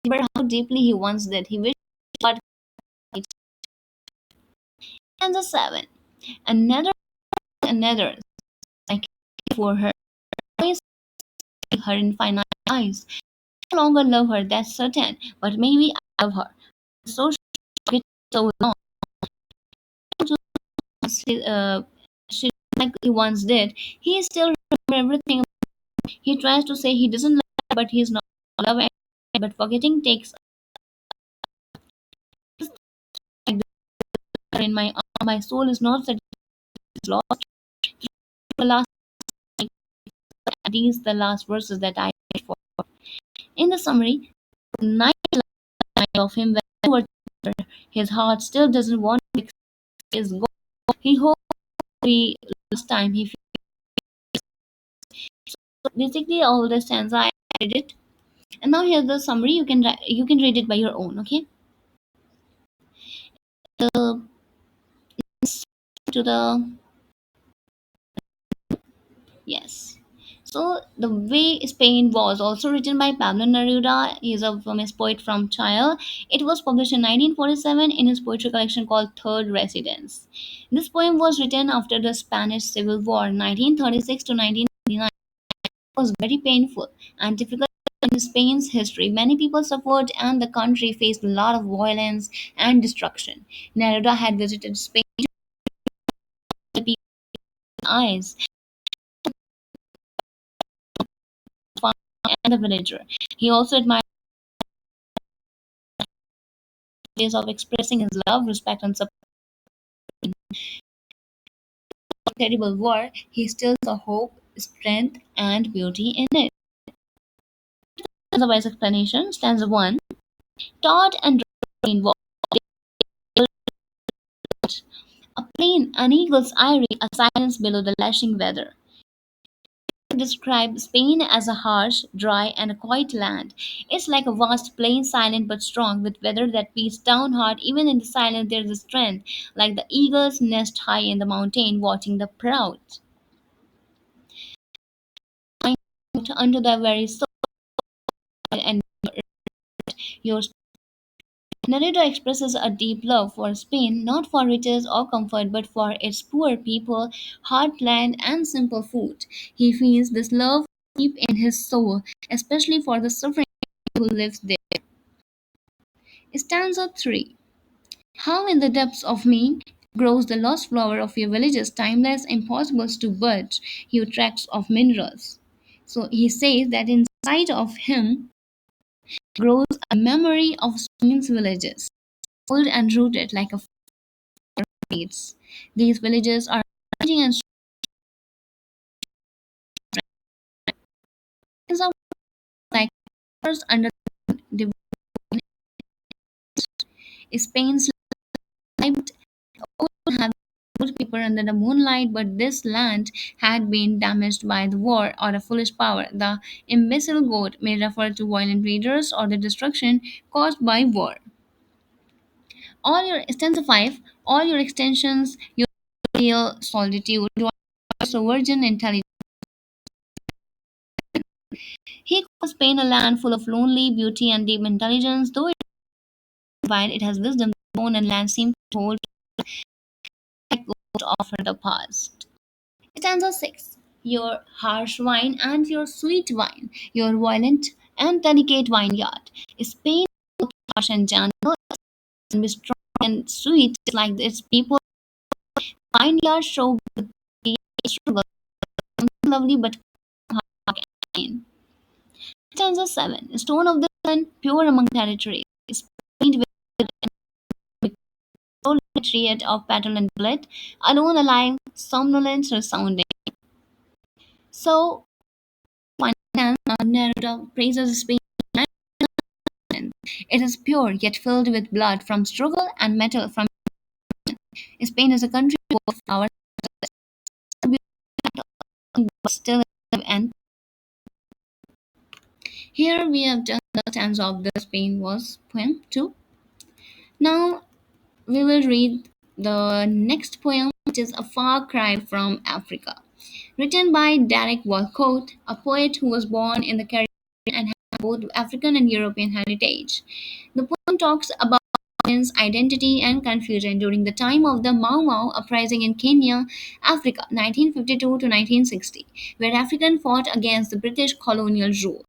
remember how deeply he once did. He wished God. Stanza 7. Another, another, I care for her. Always see her infinite eyes. I no longer love her, that's certain, but maybe of her. So she so long. Uh, she like he once did. He still remember everything. He tries to say he doesn't love her, but he is not love her. But forgetting takes like in my arm. My soul is not that it's lost. The last these the last verses that I read for. In the summary, the night line of him whenever his heart still doesn't want to his goal. He hopes the last time he so basically all the stanza I read it. And now here's the summary. You can read it by your own, okay? The to the yes. So the way Spain was also written by Pablo Neruda. He is a famous poet from Chile. It was published in 1947 in his poetry collection called Third Residence. This poem was written after the Spanish Civil War, 1936 to 1939. It was very painful and difficult in Spain's history. Many people suffered, and the country faced a lot of violence and destruction. Neruda had visited Spain to the people's eyes and the villager. He also admired ways of expressing his love, respect, and support. In a terrible war, he still saw hope, strength, and beauty in it. Otherwise, explanation stanza 1. Todd and Rain walked a plain, an eagle's eyrie, a silence below the lashing weather. Describe Spain as a harsh, dry, and a quiet land. It's like a vast plain, silent but strong, with weather that beats down hard. Even in the silence, there's a strength, like the eagle's nest high in the mountain, watching the proud. Under the very soul and your Neruda expresses a deep love for Spain, not for riches or comfort, but for its poor people, hard land, and simple food. He feels this love deep in his soul, especially for the suffering who lives there. Stanza 3. How in the depths of me grows the lost flower of your villages, timeless, impossible to budge, you tracks of minerals. So he says that inside of him grows a memory of Spain's villages, old and rooted like a forest. These villages are changing and strange of like flowers under the Spain's lived would have good people under the moonlight, but this land had been damaged by the war or a foolish power. The imbecile goat may refer to violent raiders or the destruction caused by war. All your stanza 5, all your extensions, your real solitude, so virgin intelligence. He calls Spain a land full of lonely beauty and deep intelligence, though while it has wisdom, the moon and land seem to hold like gold to offer the past. Stanza 6. Your harsh wine and your sweet wine, your violent and delicate vineyard. Spain is both harsh and gentle, and be strong and sweet like its people. Vineyard show the struggle, lovely but hard again. Stanza 7. Stone of the sun, pure among territories. Paint with a triad of petal and bullet, alone alive, somnolent resounding. So, one can Neruda praises Spain. It is pure yet filled with blood from struggle and metal from Spain is a country of flowers, but still alive. And here we have done the stanza of the Spain was poem 2. Now we will read the next poem, which is A Far Cry from Africa, written by Derek Walcott, a poet who was born in the Caribbean and has both African and European heritage. The poem talks about Africans' identity and confusion during the time of the Mau Mau uprising in Kenya, Africa, 1952 to 1960, where Africans fought against the British colonial rule.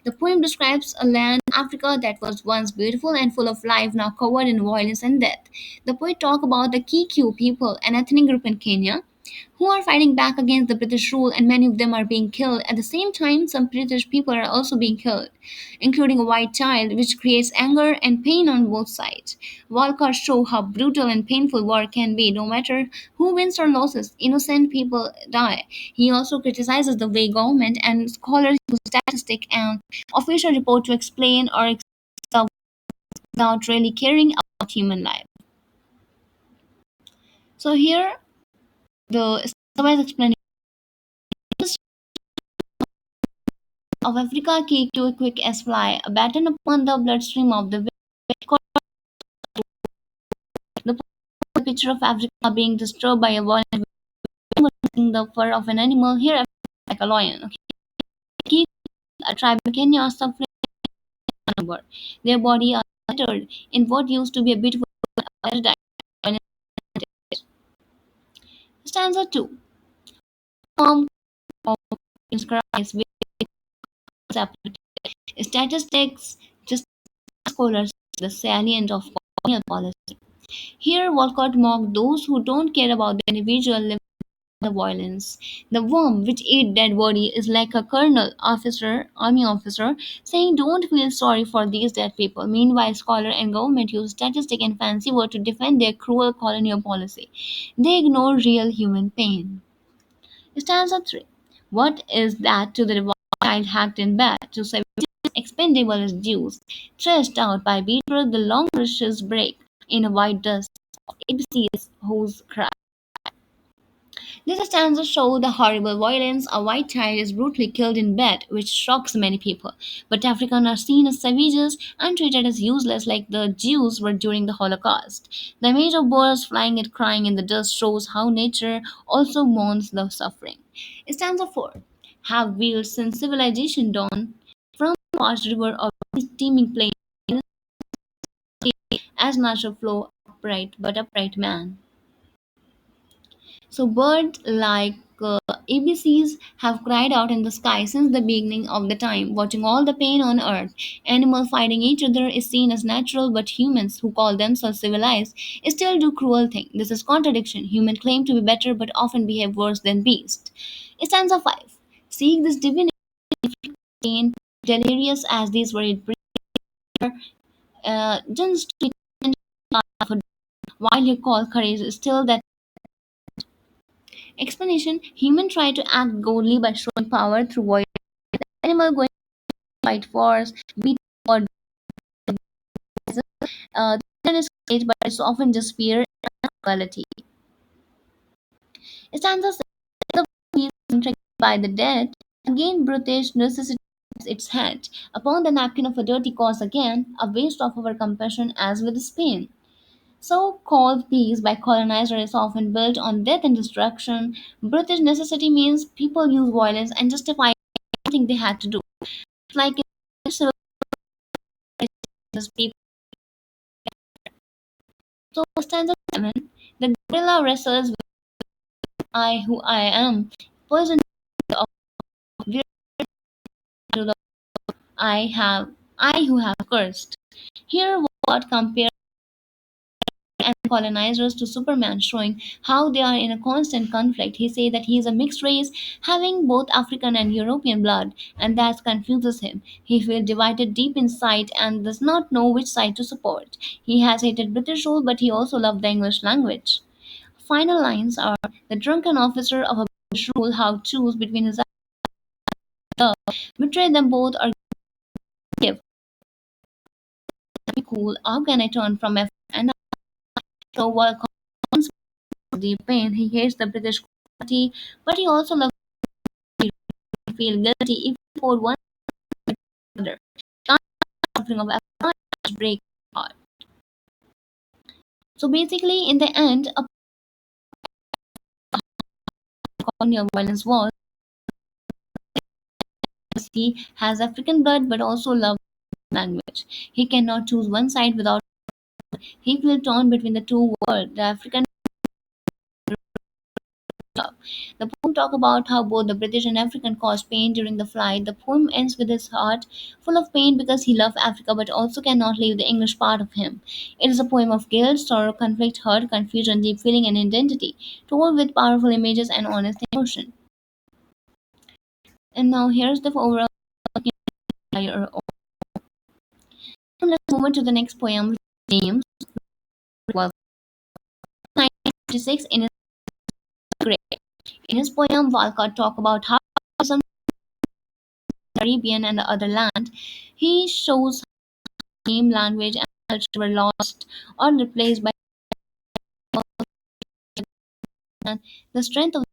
The poem describes a land, Africa, that was once beautiful and full of life, now covered in violence and death. The poet talks about the Kikuyu people, an ethnic group in Kenya, who are fighting back against the British rule, and many of them are being killed. At the same time, some British people are also being killed, including a white child, which creates anger and pain on both sides. Walcott shows how brutal and painful war can be. No matter who wins or loses, innocent people die. He also criticizes the way government and scholars use statistics and official report to explain or stuff without really caring about human life. So here, the summary explanation of Africa cake to a quick as fly, a baton upon the bloodstream of the the picture of Africa being disturbed by a violent the fur of an animal here like a lion. Okay. Keep a tribe in Kenya are suffering number. Their body are battered in what used to be a beautiful paradise. Stanza 2. Form of Christ with statistics, just scholars, the salient of colonial policy. Here, Walcott mocked those who don't care about the individual living the violence. The worm which ate dead body is like a colonel, officer, army officer, saying don't feel sorry for these dead people. Meanwhile, scholar and government use statistic and fancy word to defend their cruel colonial policy. They ignore real human pain. Stanza 3. What is that to the devout child hacked in bed, to savages expendable as Jews, threshed out by beater, the long rushes break in a white dust of ABC's whose cry. This stanza shows the horrible violence. A white child is brutally killed in bed, which shocks many people. But Africans are seen as savages and treated as useless like the Jews were during the Holocaust. The image of birds flying and crying in the dust shows how nature also mourns the suffering. Stanza 4. Have wheels since civilization dawn from the vast river of steaming plain as natural flow upright but upright man. So, birds like ABCs have cried out in the sky since the beginning of the time, watching all the pain on earth. Animals fighting each other is seen as natural, but humans, who call themselves civilized, still do cruel things. This is contradiction. Humans claim to be better, but often behave worse than beasts. Stanza 5. Seek this divinity, pain, delirious as these worried breathe, just to while you call courage is still that explanation. Human try to act godly by showing power through voice. Animal going to fight wars, beat or then is courage, but it's often just fear and equality. Stanza says the is contracted by the dead. Again, British necessitates its head upon the napkin of a dirty cause again, a waste of our compassion as with Spain. So-called peace by colonizers is often built on death and destruction. British necessity means people use violence and justify something they had to do. It's like in civil people. So stanza 7, the gorilla wrestles with I who I am, poison of to the I who have cursed. Here what compare and colonizers to Superman, showing how they are in a constant conflict. He says that he is a mixed race, having both African and European blood, and that confuses him. He feels divided deep inside and does not know which side to support. He has hated British rule, but he also loved the English language. Final lines are the drunken officer of a British rule how choose between his love, betray them both or give. Be cool. How can I turn from F and so while the pain. He hates the British quality, but he also loves to feel guilty if for one another. Suffering of everyone break heart. So basically, in the end, a colonial violence was he has African blood but also loves language. He cannot choose one side without he feels torn between the two worlds, the African love. The poem talks about how both the British and African caused pain during the flight. The poem ends with his heart full of pain because he loved Africa but also cannot leave the English part of him. It is a poem of guilt, sorrow, conflict, hurt, confusion, deep feeling, and identity, told with powerful images and honest emotion. And now here's the overall entire. So let's move on to the next poem, James. Was 1956 in his grave. In his poem, Walcott talked about how some Caribbean and the other land. He shows name, language, and culture were lost or replaced by the strength of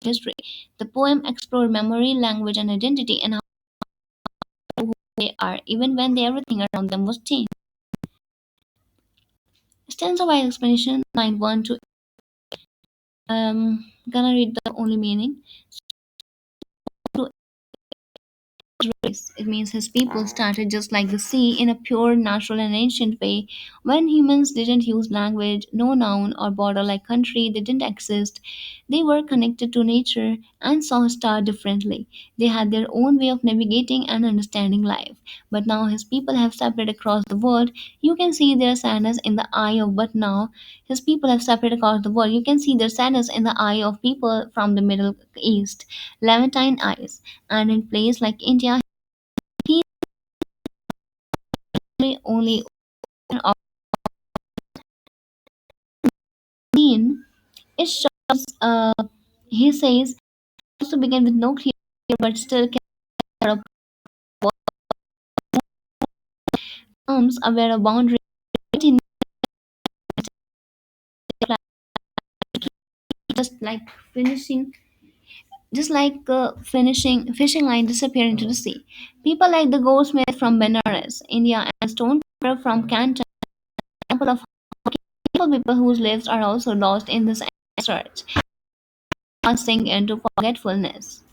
history. The poem explored memory, language, and identity, and how who they are, even when everything around them was changed. Stanza by explanation, line 1 to gonna read the only meaning. Race. It means his people started just like the sea in a pure, natural, and ancient way. When humans didn't use language, no noun or border like country, they didn't exist. They were connected to nature and saw stars differently. They had their own way of navigating and understanding life. But now his people have separated across the world. You can see their sadness in the eye of but now his people have separated across the world. You can see their sadness in the eye of people from the Middle East, Levantine eyes, and in place like India he only of scene. It shows, he says, also begin with no clear but still can terms aware of boundary, just like finishing just like finishing fishing line disappear into the sea. People like the goldsmith from Benares, India, and stonecutter from Canton, example of people whose lives are also lost in this search, passing into forgetfulness.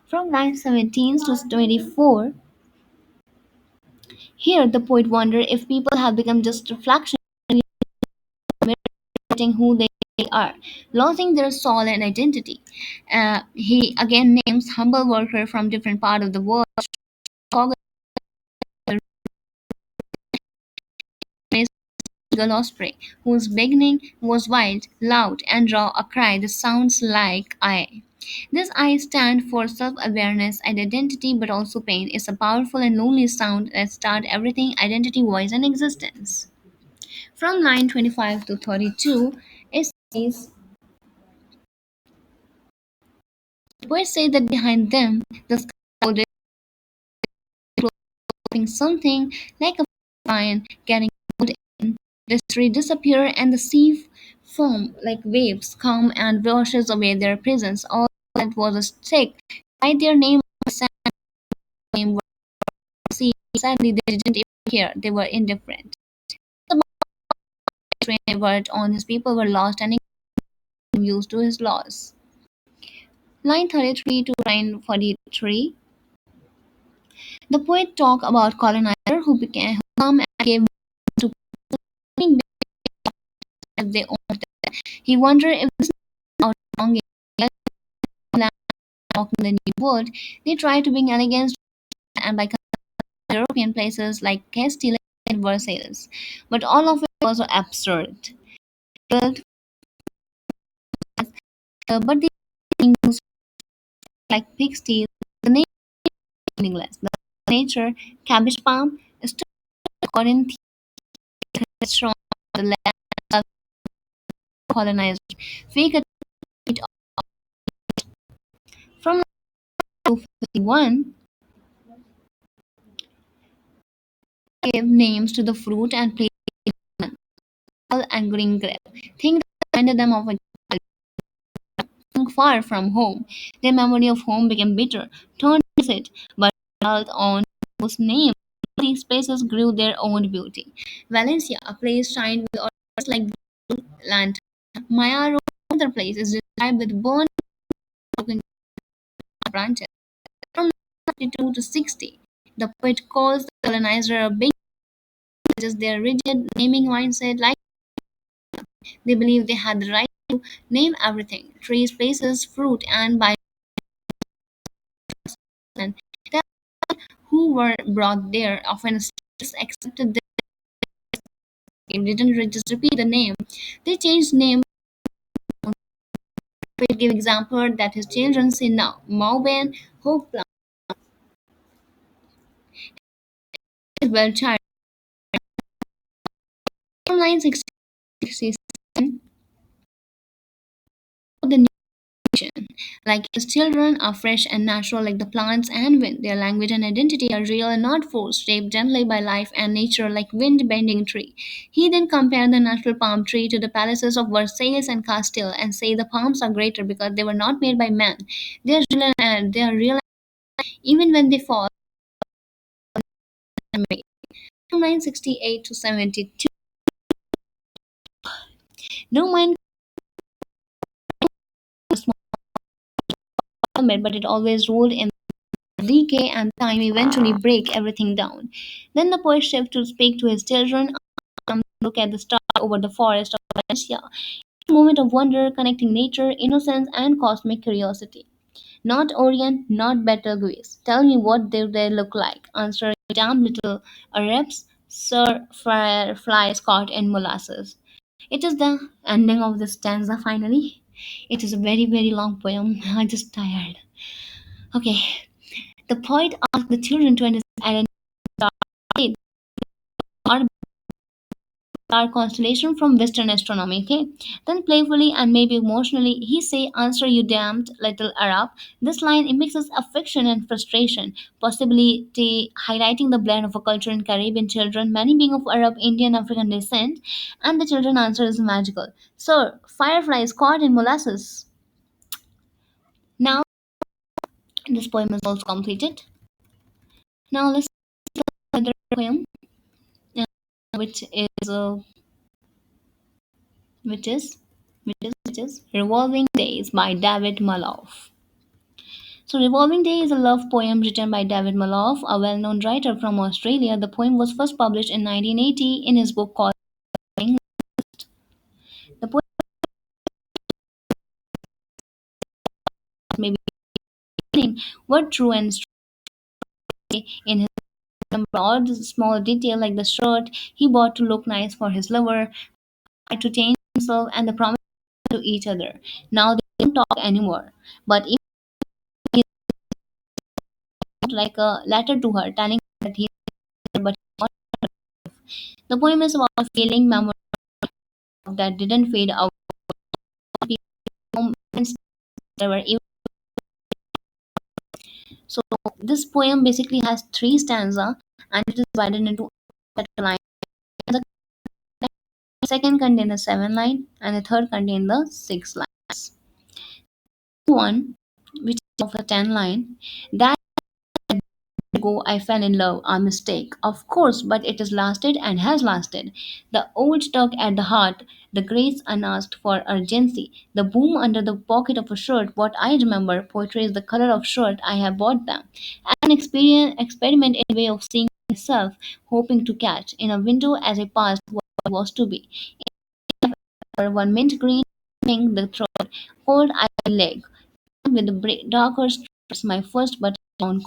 From line 17 to 24, here the poet wonders if people have become just reflections mirroring who they are, losing their soul and identity. He again names humble worker from different part of the world, eagle osprey, whose beginning was wild, loud, and raw a cry that sounds like I. This I stand for self-awareness and identity, but also pain. It's a powerful and lonely sound that starts everything identity, voice, and existence. From line 25 to 32, it says, poets say that behind them, the sky is clothing something like a lion getting pulled in. The tree disappear and the sea foam like waves come and washes away their presence. All that was a stick. Write their name on the sand name were sea. Sadly they didn't even care. They were indifferent. The train word on his people were lost and used to his loss. Line 33 to line 43. The poet talk about colonizer who became who come and gave to as they owned them. He wondered if this is out longing walking the new world, they tried to bring elegance and by European places like Castile and Versailles. But all of it was absurd. Built, but the things like pigsties, the name is meaningless. The nature, cabbage palm, stood according to strong the land of colonizers. Fake a tweet from 251 gave names to the fruit and placed and green grape. Think that reminded them of a far from home. Their memory of home became bitter, turned it, but held on whose name these places grew their own beauty. Valencia, a place shined with orchids like lantern. Maya, another place, is described with burned broken branches. From 52 to 60, the poet calls the colonizer a big just their rigid naming mindset, like they believe they had the right name everything: trees, places, fruit, and by and that who were brought there often just accepted the name, didn't just repeat the name. They changed name. We give example that his children say now. Mauben, Hope well child. Line 67, the nation. Like his children are fresh and natural like the plants and wind. Their language and identity are real and not forced, shaped gently by life and nature like wind bending tree. He then compared the natural palm tree to the palaces of Versailles and Castile and say the palms are greater because they were not made by man. They are real even when they fall. From 968 to 72. No mind was small, but it always ruled in decay and time eventually break everything down. Then the poet shifts to speak to his children, look at the star over the forest of Valencia. A moment of wonder connecting nature, innocence, and cosmic curiosity. Not Orient, not Betelgeuse. Tell me what do they look like? Answer, damn little Arabs, Sir Flies caught in molasses. It is the ending of the stanza finally. It is a very, very long poem. I'm just tired. Okay. The poet asked the children to understand identity or star constellation from Western astronomy. Okay. Then playfully and maybe emotionally, he say, "Answer you damned little Arab." This line it mixes affection and frustration, possibly highlighting the blend of a culture in Caribbean children, many being of Arab, Indian, African descent, and the children answer is magical. Sir, fireflies caught in molasses. Now this poem is also completed. Now let's another poem, uh, which is which is which is Revolving Days by David Malouf. So Revolving Day is a love poem written by David Malouf, a well-known writer from Australia. The poem was first published in 1980 in his book called Revolving. The poem may be name were true and stray in his odd small detail like the shirt he bought to look nice for his lover, tried to change himself and the promise to each other. Now they don't talk anymore. But even like a letter to her telling her that he but the poem is about a feeling memory that didn't fade out. Moments that were even- So this poem basically has three stanza and it is divided into line. The second contains the seven line and the third contains the six lines. One, which is of a 10 line, that ago I fell in love, a mistake. Of course, but it has lasted and has lasted. The old tug at the heart, the grace unasked for urgency, the boom under the pocket of a shirt. What I remember, poetry is the color of shirt I have bought them. An experiment in a way of seeing myself, hoping to catch in a window as I passed what was to be. One mint green, pink, the throat, cold eye leg, with the darker stripes, my first button down.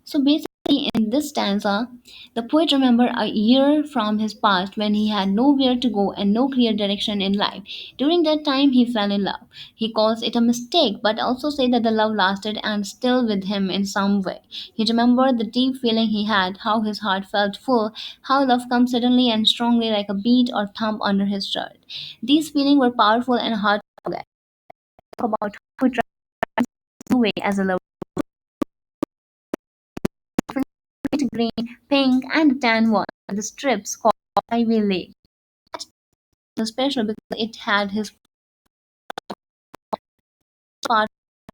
So basically, in this stanza, the poet remembered a year from his past when he had nowhere to go and no clear direction in life. During that time, he fell in love. He calls it a mistake, but also say that the love lasted and still with him in some way. He remembered the deep feeling he had, how his heart felt full, how love comes suddenly and strongly like a beat or thump under his shirt. These feelings were powerful and hard to forget. About how it runs away as a love. Green, pink, and tan one. The strips called Ivy Lake was special because it had his part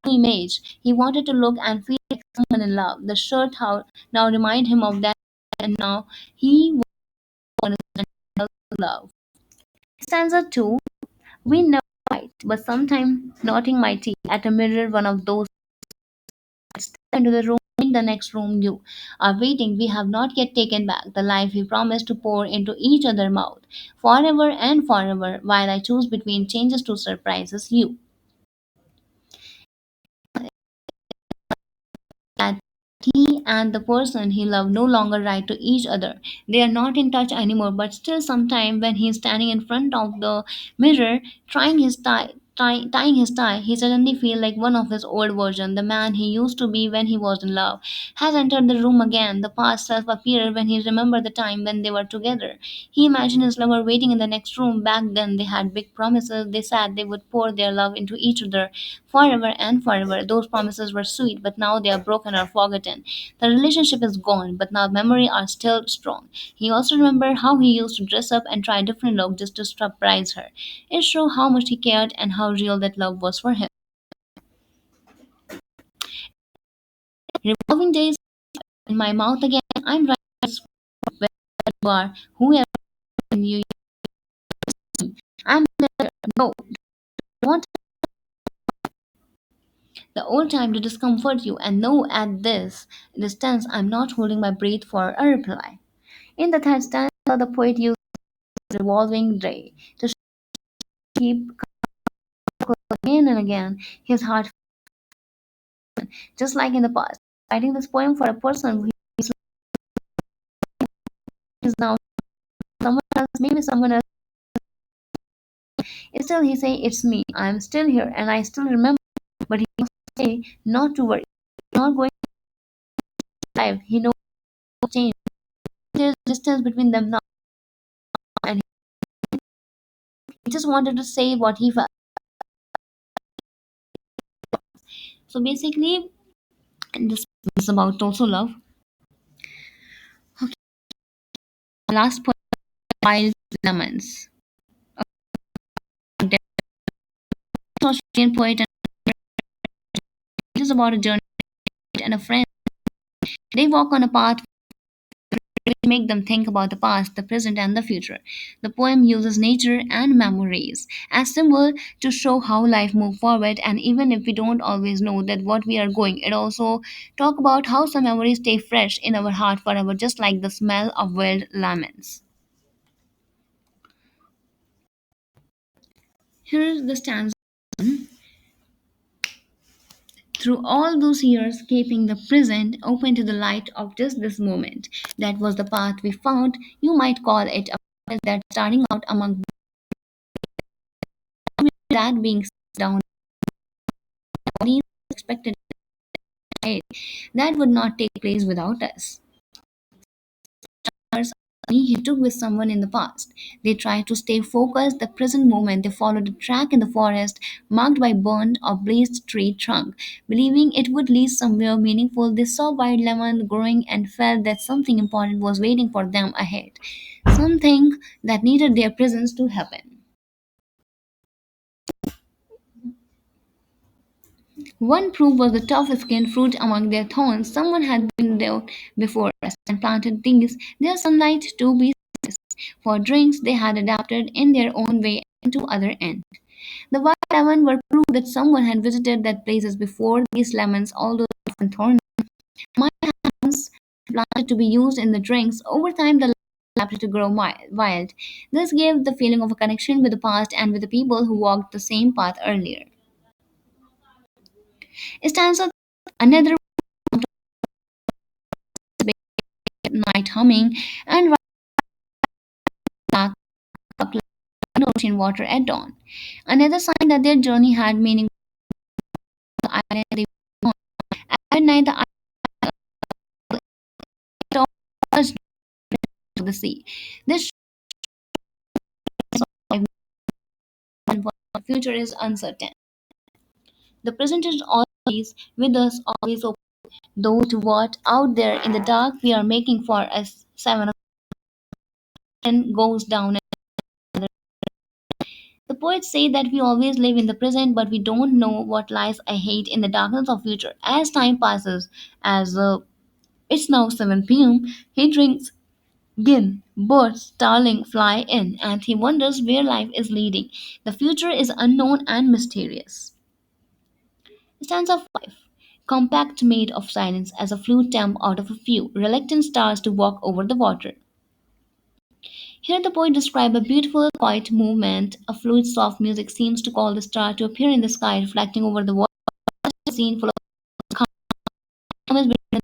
image. He wanted to look and feel like someone in love. The shirt how now remind him of that, and now he wanted to love. Stanza two. We never fight, but sometimes knotting my teeth at a mirror, one of those step into the room In the next room, you are waiting. We have not yet taken back the life we promised to pour into each other's mouth, forever and forever, while I choose between changes to surprises you. That he and the person he loved no longer write to each other. They are not in touch anymore, but still, sometime when he is standing in front of the mirror, tying his tie, he suddenly feels like one of his old version. The man he used to be when he was in love has entered the room again. The past self appeared when he remembered the time when they were together. He imagined his lover waiting in the next room. Back then, they had big promises. They said they would pour their love into each other forever and forever. Those promises were sweet, but now they are broken or forgotten. The relationship is gone, but now memory are still strong. He also remembered how he used to dress up and try different looks just to surprise her. It showed how much he cared and how real that love was for him. Revolving days in my mouth again. I'm right where you are, whoever you. I'm there. No, I want the old time to discomfort you, and no, at this distance, I'm not holding my breath for a reply. In the third stanza, the poet uses revolving day to keep again and again his heart, just like in the past. Writing this poem for a person who is now someone else, maybe someone else. Still, he say, "It's me. I'm still here, and I still remember." But he must say, "Not to worry. Not going to live. He knows change. There's distance between them now, and he just wanted to say what he felt." So basically, this is about also love. Okay, last poem, Wild Lemons. A Australian poet, and it is about a journey and a friend. They walk on a path which make them think about the past, the present, and the future. The poem uses nature and memories as symbol to show how life moves forward, and even if we don't always know that what we are going, it also talk about how some memories stay fresh in our heart forever, just like the smell of wild lemons. Here's the stanza. Through all those years, keeping the present open to the light of just this moment. That was the path we found. You might call it a path that starting out among that being down bodies expected ahead. That would not take place without us. He took with someone in the past. They tried to stay focused the present moment. They followed a track in the forest marked by burned or blazed tree trunk, believing it would lead somewhere meaningful. They saw wild lemon growing and felt that something important was waiting for them ahead, something that needed their presence to happen. One proof was the tough-skinned fruit among their thorns. Someone had been there before us and planted these, their sunlight to be for drinks they had adapted in their own way to other end. The wild lemon were proof that someone had visited that places before. These lemons, although often thorny, might have once planted to be used in the drinks. Over time, the adapted to grow wild. This gave the feeling of a connection with the past and with the people who walked the same path earlier. Stanza another night humming and back up like ocean water at dawn. Another sign that their journey had meaning. The island they were on. At night, the island touched to the sea. This shows what the future is uncertain. The present is always with us, always open. Though to what out there in the dark we are making for us 7 goes down. The poets say that we always live in the present, but we don't know what lies ahead in the darkness of future. As time passes, as it's now 7 p.m., he drinks again. Birds, starling, fly in, and he wonders where life is leading. The future is unknown and mysterious. Stanza 5. compact made of silence as a flute temp out of a few reluctant stars to walk over the water. Here the poet describes a beautiful, quiet movement. A fluid, soft music seems to call the star to appear in the sky, reflecting over the water. A scene full of calmness between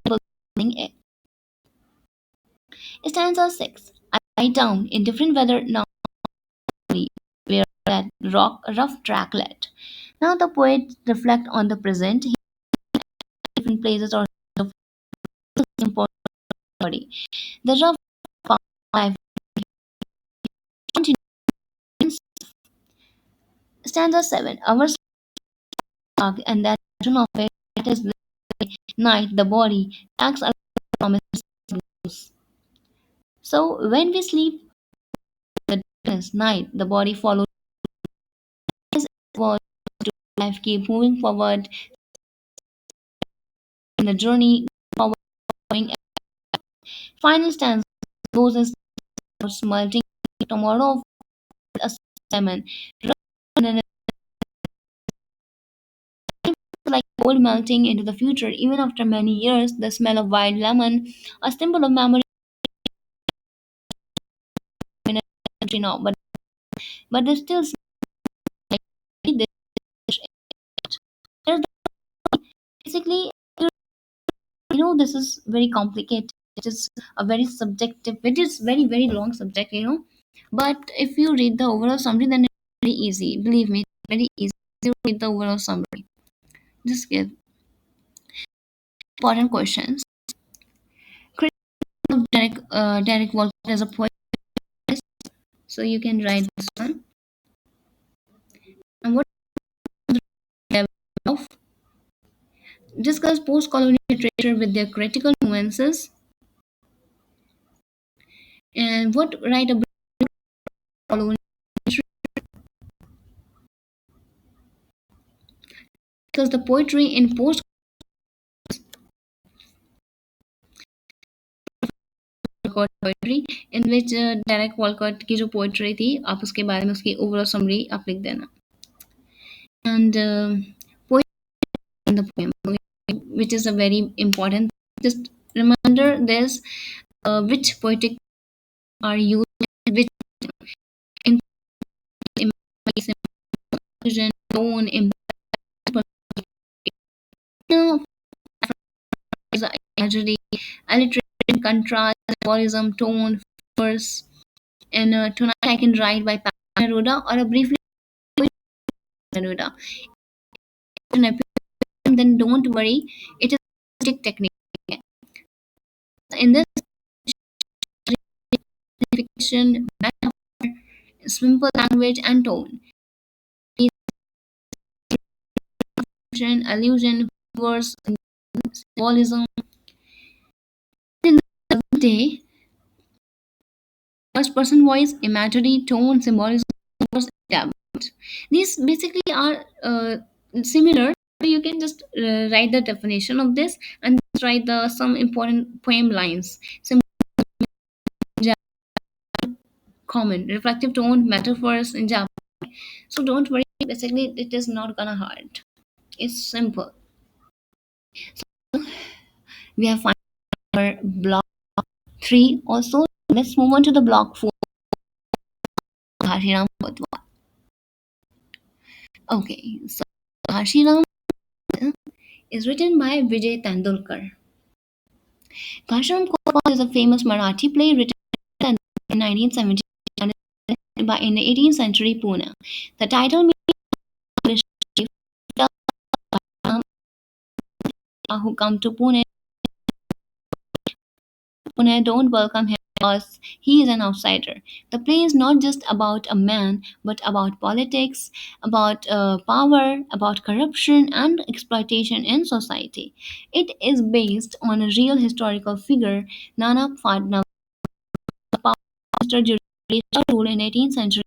the falling air. Stanza 6. I lie down in different weather now, where that rock a rough track led. Now the poet reflects on the present, different places or the important body. The rough life continues. Stanza 7. Our dark and that vision of it is the night, the body acts a promise. So when we sleep, the darkness, night, the body follows forward to life, keep moving forward in the journey forward. Final stanza goes as melting tomorrow of a salmon. Like gold melting into the future, even after many years, the smell of wild lemon, a symbol of memory in a country now, but they still smell like this. There's basically, this is very complicated. It is a very subjective, it is very very long subject. But if you read the overall summary, then it's very easy. Believe me, it's very easy to read the overall summary. Just give important questions. Criticism of Derek Walcott as a poet, so you can write this one. And what level of discuss post-colonial literature with their critical nuances, and what write a colonial literature, because the poetry in post Walcott poetry, in which direct Walcott की जो poetry थी आप उसके बारे में उसकी overall summary आप लिख देना. And poetry in the poem, okay, which is a very important. Just remember this, which poetic are used, which in illusion, tone, is imagery, alliteration, contrast, symbolism, tone, verse. And tonight I can write by Neruda or a briefly Neruda. Then don't worry, it is a stick technique. In this fiction, simple language and tone, allusion, verse, symbolism. In the day, first person voice, imagery, tone, symbolism, verse, adapt. These basically are similar. You can just write the definition of this and just write the some important poem lines. Common reflective tone, metaphors in Japan. So don't worry. Basically, it is not gonna hard. It's simple. We have found our block 3 also. Let's move on to the block 4. Ghashiram Kotwal. Okay, so Ghashiram is written by Vijay Tendulkar. Ghashiram Kotwal is a famous Marathi play written in 1970 by in the 18th century Pune. The title means who come to Pune don't welcome him because he is an outsider. The play is not just about a man, but about politics, about power, about corruption and exploitation in society. It is based on a real historical figure, Nana Phadnavis, the power minister during the British rule in 18th century.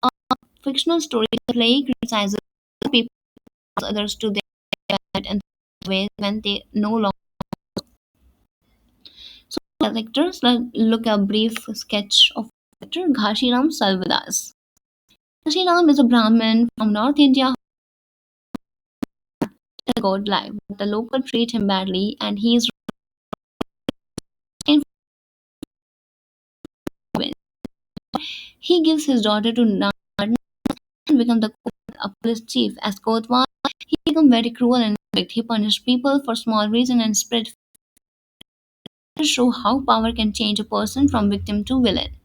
A fictional story, the play criticizes people others to their bad and ways when they no longer. Characters, look a brief sketch of character Ghashiram Salvadas. Ghashiram is a Brahmin from North India a god life, but the local treat him badly, and he is ruined. He gives his daughter to Nana and becomes the a police chief. As Kotwal, he becomes very cruel and strict. He punishes people for small reason and spread fear to show how power can change a person from victim to villain.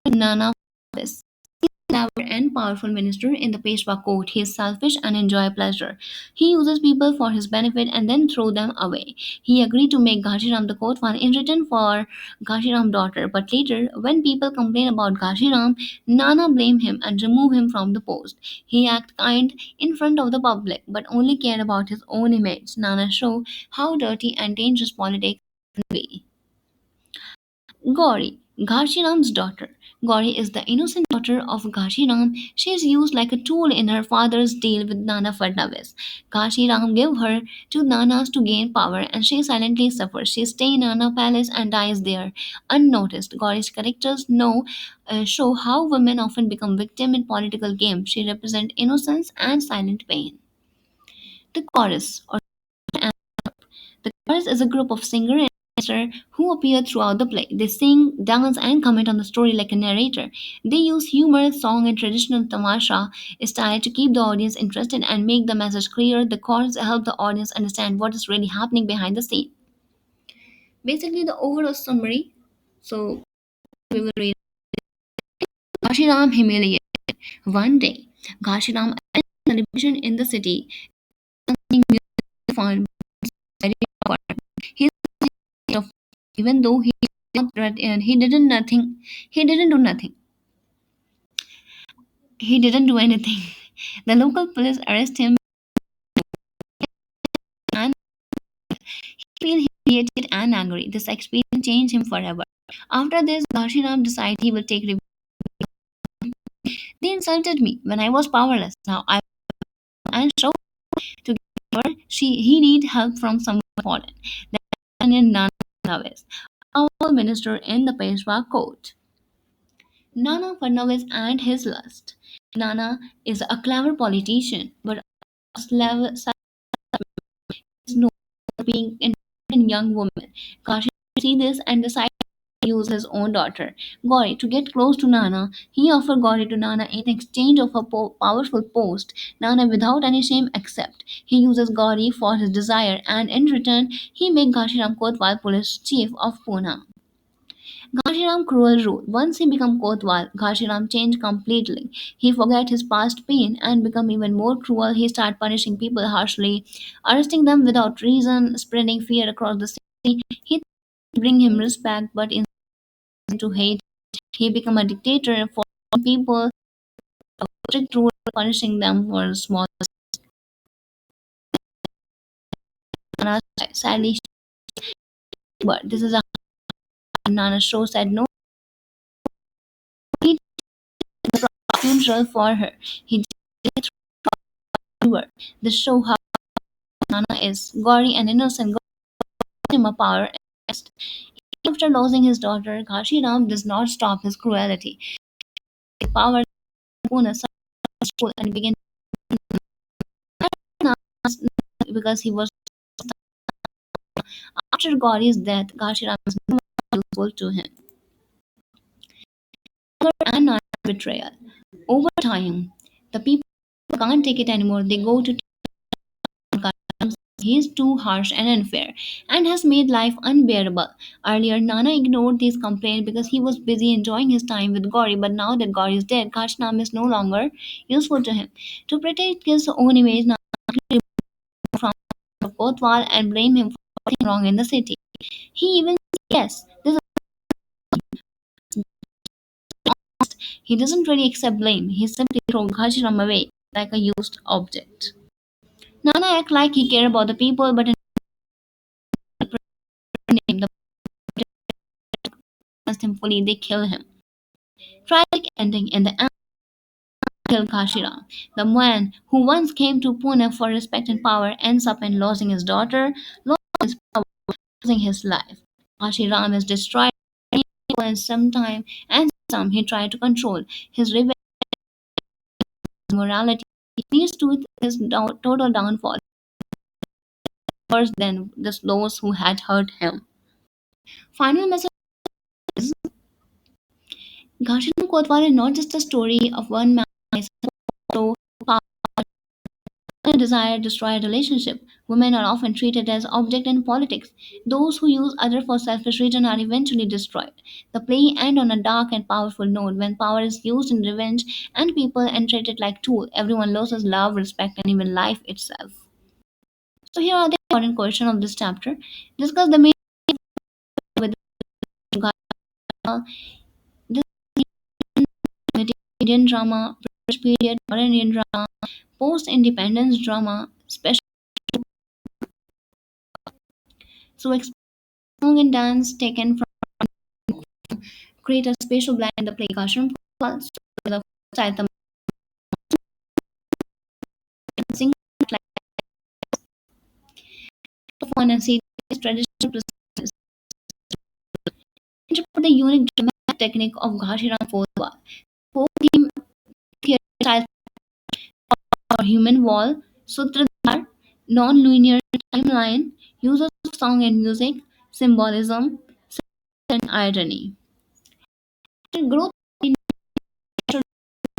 Nana is a clever and powerful minister in the Peshwa court. He is selfish and enjoys pleasure. He uses people for his benefit and then throws them away. He agreed to make Ghashiram the Kotwal in return for Ghashiram's daughter, but later, when people complain about Ghashiram, Nana blame him and remove him from the post. He acts kind in front of the public, but only care about his own image. Nana show how dirty and dangerous politics can be. Gauri, Ghashiram's daughter. Gauri is the innocent daughter of Ghashiram. She is used like a tool in her father's deal with Nana Fadnavis. Ghashiram gave her to Nanas to gain power, and she silently suffers. She stays in Nana palace and dies there, unnoticed. Gauri's characters show how women often become victims in political games. She represents innocence and silent pain. The chorus, or the chorus is a group of singers and dancers who appear throughout the play. They sing, dance, and comment on the story like a narrator. They use humor, song, and traditional tamasha style to keep the audience interested and make the message clear. The chorus help the audience understand what is really happening behind the scene. Basically, the overall summary. So we will read. Gashiram humiliated. One day, Gashiram attended a celebration in the city. Something music found very awkward. He of even though he did not he didn't nothing he didn't do nothing he didn't do anything. The local police arrest him and feel humiliated and angry. This experience changed him forever. After this, Gashiram decided he will take revenge. They insulted me when I was powerless. Now I and show to give her he need help from someone fallen. Then in Nana our minister in the Peshwa court. Nana Fadnavis and his lust. Nana is a clever politician, but is known for being in young women. Kashi sees this and decides to use his own daughter, Gauri, to get close to Nana. He offers Gauri to Nana in exchange of a powerful post. Nana, without any shame, accepts. He uses Gauri for his desire, and in return, he makes Ghashiram Kotwal police chief of Pune. Ghashiram cruel rule. Once he became Kotwal, Ghashiram changed completely. He forgot his past pain and became even more cruel. He started punishing people harshly, arresting them without reason, spreading fear across the city. He bring him respect, but instead to hate, he became a dictator for people, a strict rule punishing them for small. Sadly, but this is a Nana show said no. He did the funeral for her. He did it through her. This show how Nana is gory and innocent, him a power. After losing his daughter, Ghashiram does not stop his cruelty. His power Pune and began because he was after Gauri's death, Ghashiram is no longer useful to him. And not betrayal. Over time, the people can't take it anymore. They go to Ghashiram. He is too harsh and unfair and has made life unbearable. Earlier, Nana ignored these complaints because he was busy enjoying his time with Gauri, but now that Gauri is dead, Ghashiram is no longer useful to him. To protect his own image, Nana removed from Kotwal and blame him for everything wrong in the city. He even said, yes, this is honest. He doesn't really accept blame. He simply throws Ghashiram away like a used object. Nana acts like he cares about the people, but in name, the against him fully, they kill him. Tragic ending in the end kill Ghashiram. The man who once came to Pune for respect and power ends up in losing his daughter, losing his power, losing his life. Ghashiram is destroyed and some he tried to control. His revenge morality It leads to his total downfall, worse than just those who had hurt him. Final message is Ghashiram Kotwal is not just a story of one man, it's also power and desire to destroy a relationship. Women are often treated as object in politics. Those who use others for selfish reasons are eventually destroyed. The play ends on a dark and powerful note. When power is used in revenge and people are treated like tools, everyone loses love, respect, and even life itself. So here are the important questions of this chapter. Discuss the main with this Indian drama, British period, modern Indian drama, post-independence drama, special. So song and dance taken from create a spatial blend in the play Ghashiram Kotwal. So the first item sing like fun and see traditional processes. Interpret the unique dramatic technique of Ghashiram Kotwal. Folk theme theatre style or human wall, sutradhar, non-linear timeline, uses of song and music, symbolism, and irony. Growth in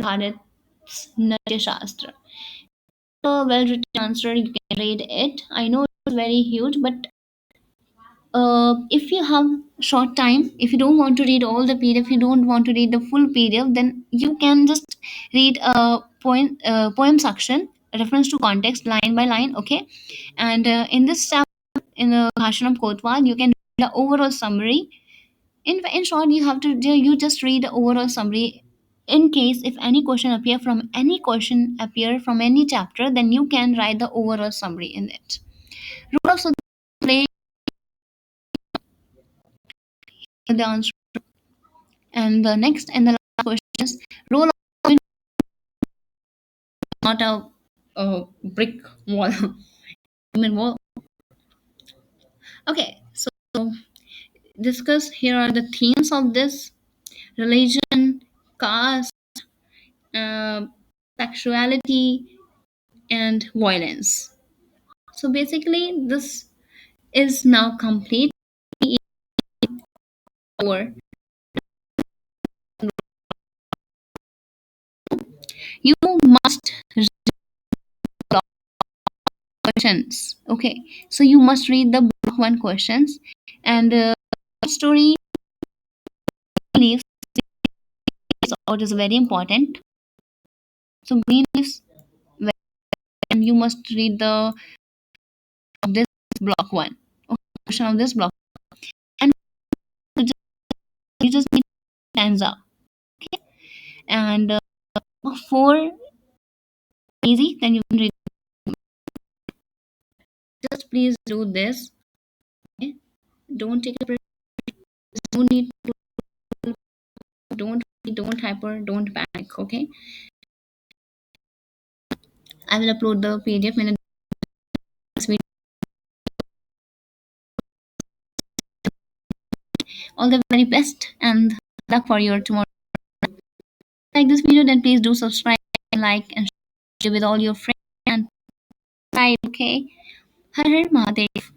Bharat's Natya Shastra. A well-written answer, you can read it. I know it's very huge, but if you have short time, if you don't want to read all the PDF, you don't want to read the full PDF, then you can just read a poem section, reference to context, line by line, okay? And in this chapter, in the Ghashiram Kotwal, you can read the overall summary. In short, you just read the overall summary. In case if any question appear from any chapter, then you can write the overall summary in it. Rule of play the answer. And the next and the last question is role of women, not a brick wall. Women wall. Okay, so discuss here are the themes of this: religion, caste, uh, sexuality, and violence. So basically, this is now complete. Or you must read questions. Okay, so you must read the block one questions and story leaves out is very important. So green leaves, and you must read the of this block one. Okay, question of this block, and you just need stanza. Okay, and four easy. Then you can read. Just please do this. Okay? Don't take a break. Don't need to. Don't hyper. Don't panic. Okay. I will upload the PDF in a next video. All the very best and luck for your tomorrow. Like this video, then please do subscribe, like, and share with all your friends and subscribe. Okay. Har Har Mahadev.